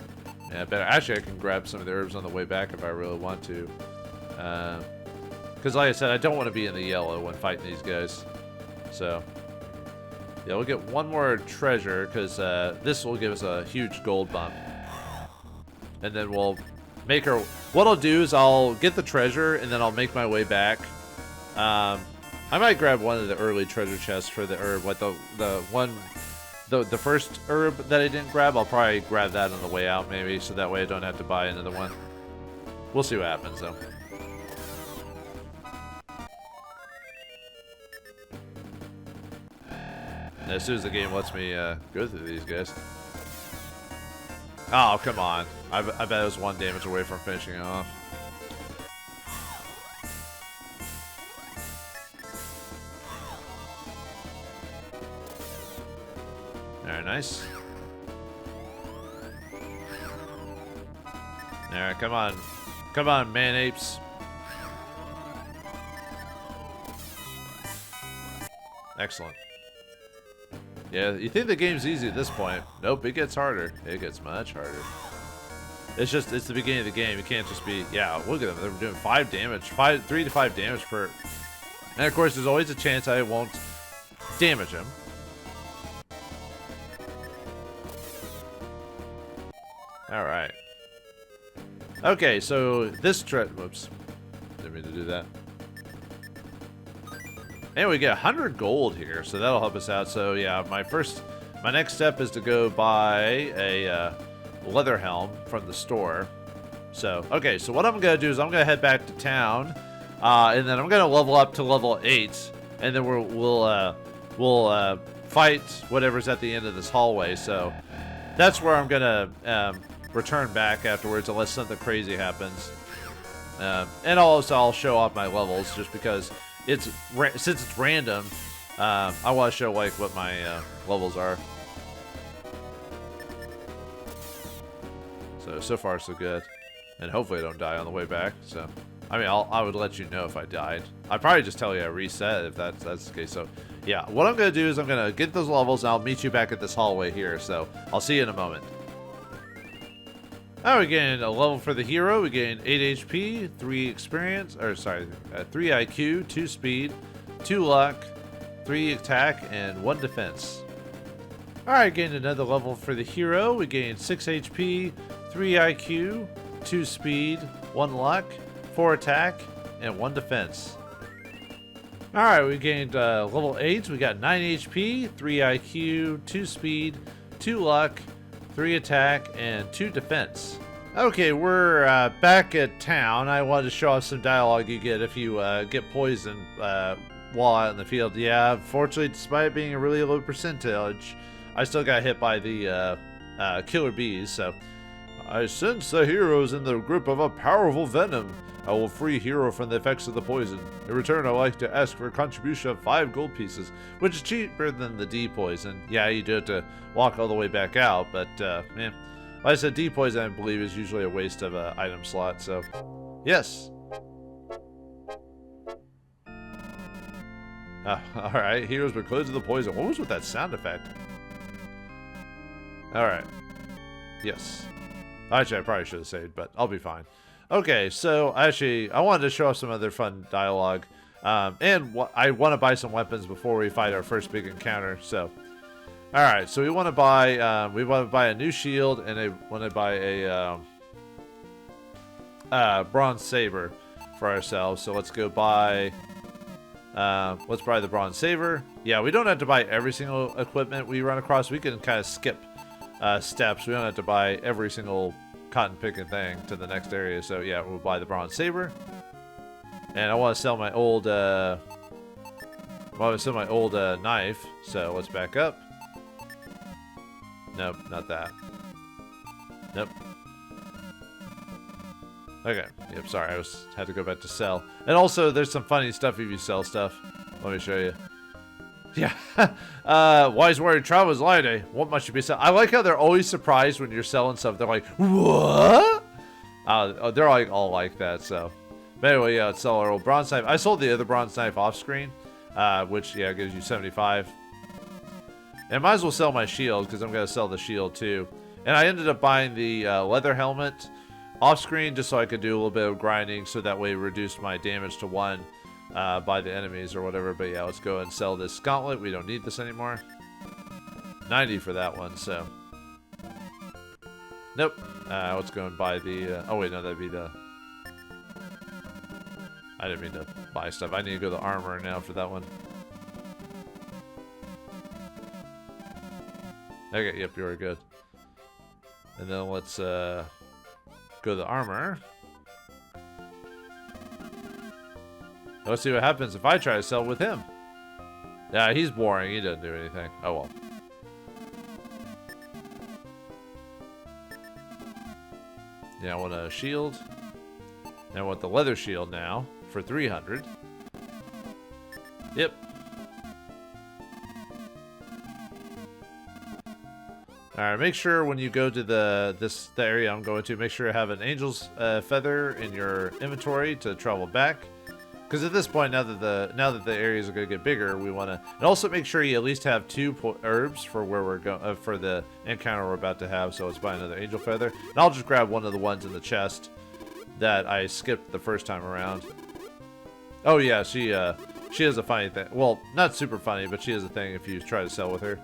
A: Yeah, better. Actually, I can grab some of the herbs on the way back if I really want to. Because like I said, I don't want to be in the yellow when fighting these guys. So... Yeah, we'll get one more treasure, because this will give us a huge gold bump. And then we'll make our... What I'll do is I'll get the treasure, and then I'll make my way back. I might grab one of the early treasure chests for the herb. Like the first herb that I didn't grab, I'll probably grab that on the way out, maybe, so that way I don't have to buy another one. We'll see what happens, though. As soon as the game lets me go through these guys. Oh, come on. I bet it was 1 damage away from finishing it off. Alright, nice. Alright, come on. Come on, man apes. Excellent. Yeah, you think the game's easy at this point. Nope, it gets harder. It gets much harder. It's the beginning of the game. You can't just be, yeah, look at them. They're doing 5 damage, 3 to 5 damage per. And of course, there's always a chance I won't damage him. All right. Okay, so this whoops. Didn't mean to do that. And we get 100 gold here, so that'll help us out. So yeah, my next step is to go buy a leather helm from the store. So, okay, so what I'm gonna do is I'm gonna head back to town, and then I'm gonna level up to level 8, and then we'll fight whatever's at the end of this hallway. So that's where I'm gonna return back afterwards, unless something crazy happens. And also I'll show off my levels just because since it's random. I want to show like what my levels are. So far so good, and hopefully I don't die on the way back. So, I mean, I would let you know if I died. I'd probably just tell you I reset if that's the case. So, yeah, what I'm gonna do is I'm gonna get those levels, and I'll meet you back at this hallway here. So, I'll see you in a moment. Oh, we gained a level for the hero. We gained 8 HP, 3 experience, 3 IQ, 2 speed, 2 luck, 3 attack, and 1 defense. Alright, gained another level for the hero. We gained 6 HP, 3 IQ, 2 speed, 1 luck, 4 attack, and 1 defense. Alright, we gained level 8. We got 9 HP, 3 IQ, 2 speed, 2 luck, 3 attack, and 2 defense. Okay, we're back at town. I wanted to show off some dialogue you get if you get poisoned while out in the field. Yeah, fortunately, despite being a really low percentage, I still got hit by the killer bees. So, I sense the heroes in the grip of a powerful venom. I will free hero from the effects of the poison. In return, I'd like to ask for a contribution of 5 gold pieces, which is cheaper than the D poison. Yeah, you do have to walk all the way back out, but man, like I said, D poison I believe is usually a waste of an item slot. So, yes. All right, heroes were close to the poison. What was with that sound effect? All right. Yes. Actually, I probably should have saved, but I'll be fine. Okay, so actually, I wanted to show off some other fun dialogue, and I want to buy some weapons before we fight our first big encounter. So, all right, so we want to buy a new shield, and I want to buy a bronze saber for ourselves. So let's go buy. Let's buy the bronze saber. Yeah, we don't have to buy every single equipment we run across. We can kind of skip steps. We don't have to buy every single cotton picking thing to the next area. So yeah, we'll buy the bronze saber, and I want to sell my old knife. So let's back up. Nope, not that. Nope. Okay. Yep. Sorry, I had to go back to sell. And also, there's some funny stuff if you sell stuff. Let me show you. Yeah. Wise warrior travels light. What much should be selling? I like how they're always surprised when you're selling stuff. They're like, what? They're like all like that. So, but anyway, yeah, let's sell our old bronze knife. I sold the other bronze knife off screen, which yeah gives you 75. And I might as well sell my shield because I'm gonna sell the shield too. And I ended up buying the leather helmet off screen just so I could do a little bit of grinding, so that way it reduced my damage to 1. By the enemies or whatever. But yeah, let's go and sell this gauntlet. We don't need this anymore. 90 for that one, so nope. Let's go and buy the oh wait, no, that'd be the I didn't mean to buy stuff. I need to go to the armor now for that one. Okay, yep, you're good. And then let's go to the armor. Let's see what happens if I try to sell with him. Yeah, he's boring. He doesn't do anything. Oh, well. Yeah, I want a shield. And I want the leather shield now for 300. Yep. Alright, make sure when you go to the area I'm going to, make sure you have an angel's feather in your inventory to travel back. Because at this point, now that the areas are going to get bigger, we want to, and also make sure you at least have 2 herbs for where we're going for the encounter we're about to have. So let's buy another angel feather, and I'll just grab one of the ones in the chest that I skipped the first time around. Oh yeah, she has a funny thing. Well, not super funny, but she has a thing if you try to sell with her.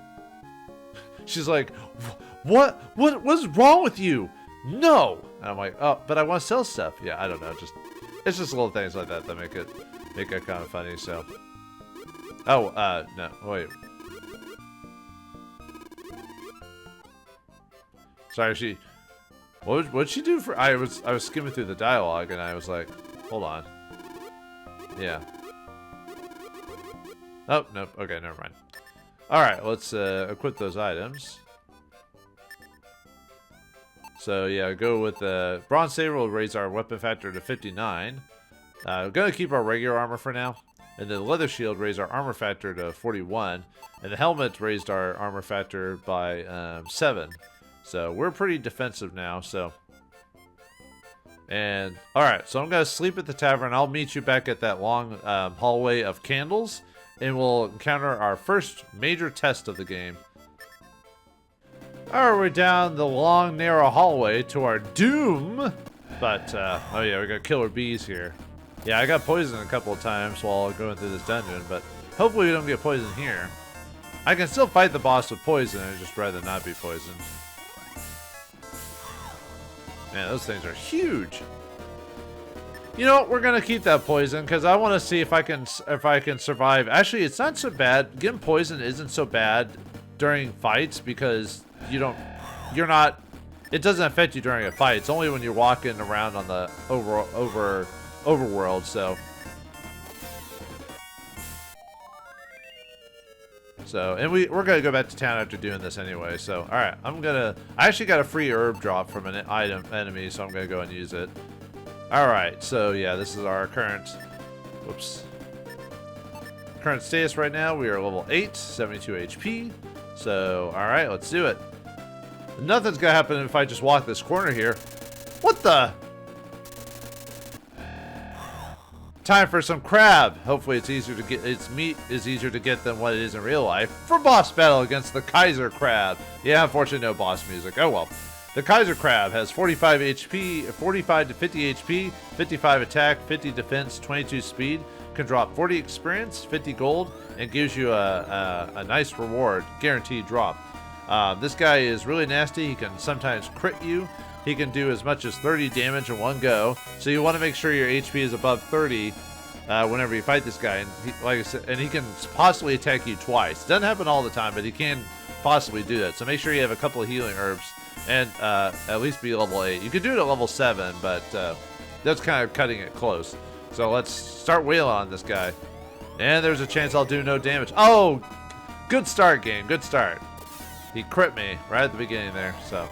A: She's like, what's wrong with you? No. And I'm like, oh, but I want to sell stuff. Yeah, I don't know. It's just little things like that that make it kind of funny. So, oh, no, wait. Sorry, what'd she do for? I was skimming through the dialogue and I was like, hold on. Yeah. Oh, nope. Okay, never mind. All right, let's equip those items. So yeah, go with the bronze saber. Will raise our weapon factor to 59. We're gonna keep our regular armor for now, and the leather shield raised our armor factor to 41, and the helmet raised our armor factor by 7. So we're pretty defensive now. So, and all right, so I'm gonna sleep at the tavern. I'll meet you back at that long hallway of candles, and we'll encounter our first major test of the game. Alright, we're down the long, narrow hallway to our doom. But, oh yeah, we got killer bees here. Yeah, I got poisoned a couple of times while going through this dungeon, but hopefully we don't get poisoned here. I can still fight the boss with poison, I'd just rather not be poisoned. Man, those things are huge. You know what, we're gonna keep that poison, because I want to see if I can survive. Actually, it's not so bad. Getting poisoned isn't so bad during fights, because it doesn't affect you during a fight. It's only when you're walking around on the overworld. So and we're gonna go back to town after doing this anyway. So all right, I actually got a free herb drop from an enemy, so I'm gonna go and use it. All right, so yeah, this is our current status right now. We are level 8, 72 HP. So, alright, let's do it. Nothing's gonna happen if I just walk this corner here. What the? Time for some crab. Hopefully its meat is easier to get than what it is in real life. For boss battle against the Kaiser Crab. Yeah, unfortunately no boss music. Oh well. The Kaiser Crab has 45 HP, 45 to 50 HP, 55 attack, 50 defense, 22 speed. Can drop 40 experience, 50 gold, and gives you a nice reward, guaranteed drop. This guy is really nasty. He can sometimes crit you. He can do as much as 30 damage in one go. So you want to make sure your HP is above 30 whenever you fight this guy. And like I said, and he can possibly attack you twice. Doesn't happen all the time, but he can possibly do that. So make sure you have a couple of healing herbs and at least be level 8. You could do it at level 7, but that's kind of cutting it close. So let's start wailing on this guy. And there's a chance I'll do no damage. Oh, good start, game. Good start. He crit me right at the beginning there. So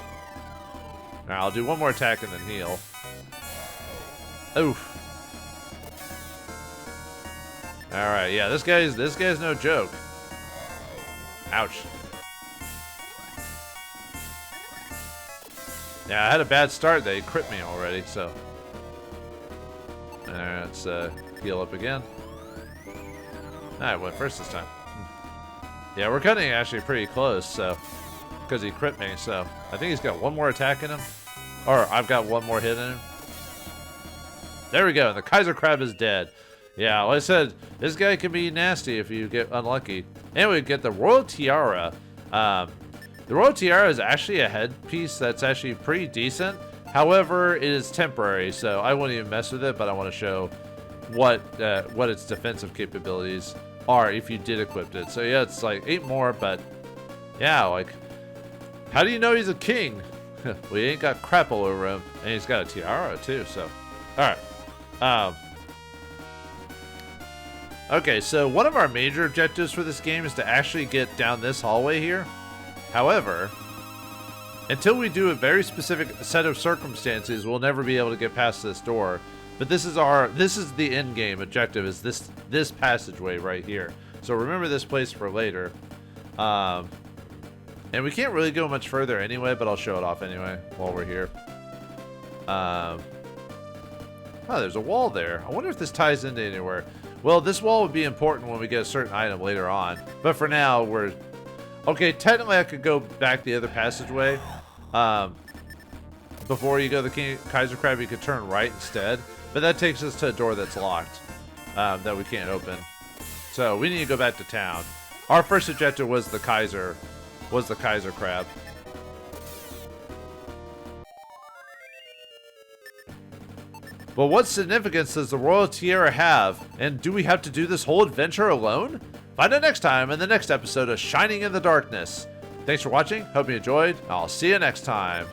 A: now I'll do one more attack and then heal. Oof. All right, yeah, this guy's no joke. Ouch. Yeah, I had a bad start. They crit me already, so. Alright, let's heal up again. I went first this time. Yeah, we're cutting actually pretty close, so. Because he crit me, so. I think he's got one more attack in him. Or I've got one more hit in him. There we go. The Kaiser Crab is dead. Yeah, like I said, this guy can be nasty if you get unlucky. And we get the Royal Tiara. The Royal Tiara is actually a headpiece that's actually pretty decent. However, it is temporary, so I won't even mess with it, but I want to show what its defensive capabilities are if you did equip it. So yeah, it's like 8 more, but yeah, like, how do you know he's a king? Well, he ain't got crap all over him, and he's got a tiara too, so. Alright. Okay, so one of our major objectives for this game is to actually get down this hallway here. However, until we do a very specific set of circumstances, we'll never be able to get past this door. But this is the end game objective, is this passageway right here. So remember this place for later. And we can't really go much further anyway, but I'll show it off anyway while we're here. Oh, there's a wall there. I wonder if this ties into anywhere. Well, this wall would be important when we get a certain item later on. But for now, we're... Okay, technically I could go back the other passageway. Before you go to the Kaiser Crab, you could turn right instead. But that takes us to a door that's locked that we can't open. So we need to go back to town. Our first objective was the Kaiser Crab. Well, what significance does the Royal Tiara have? And do we have to do this whole adventure alone? Find out next time in the next episode of Shining in the Darkness. Thanks for watching. Hope you enjoyed. I'll see you next time.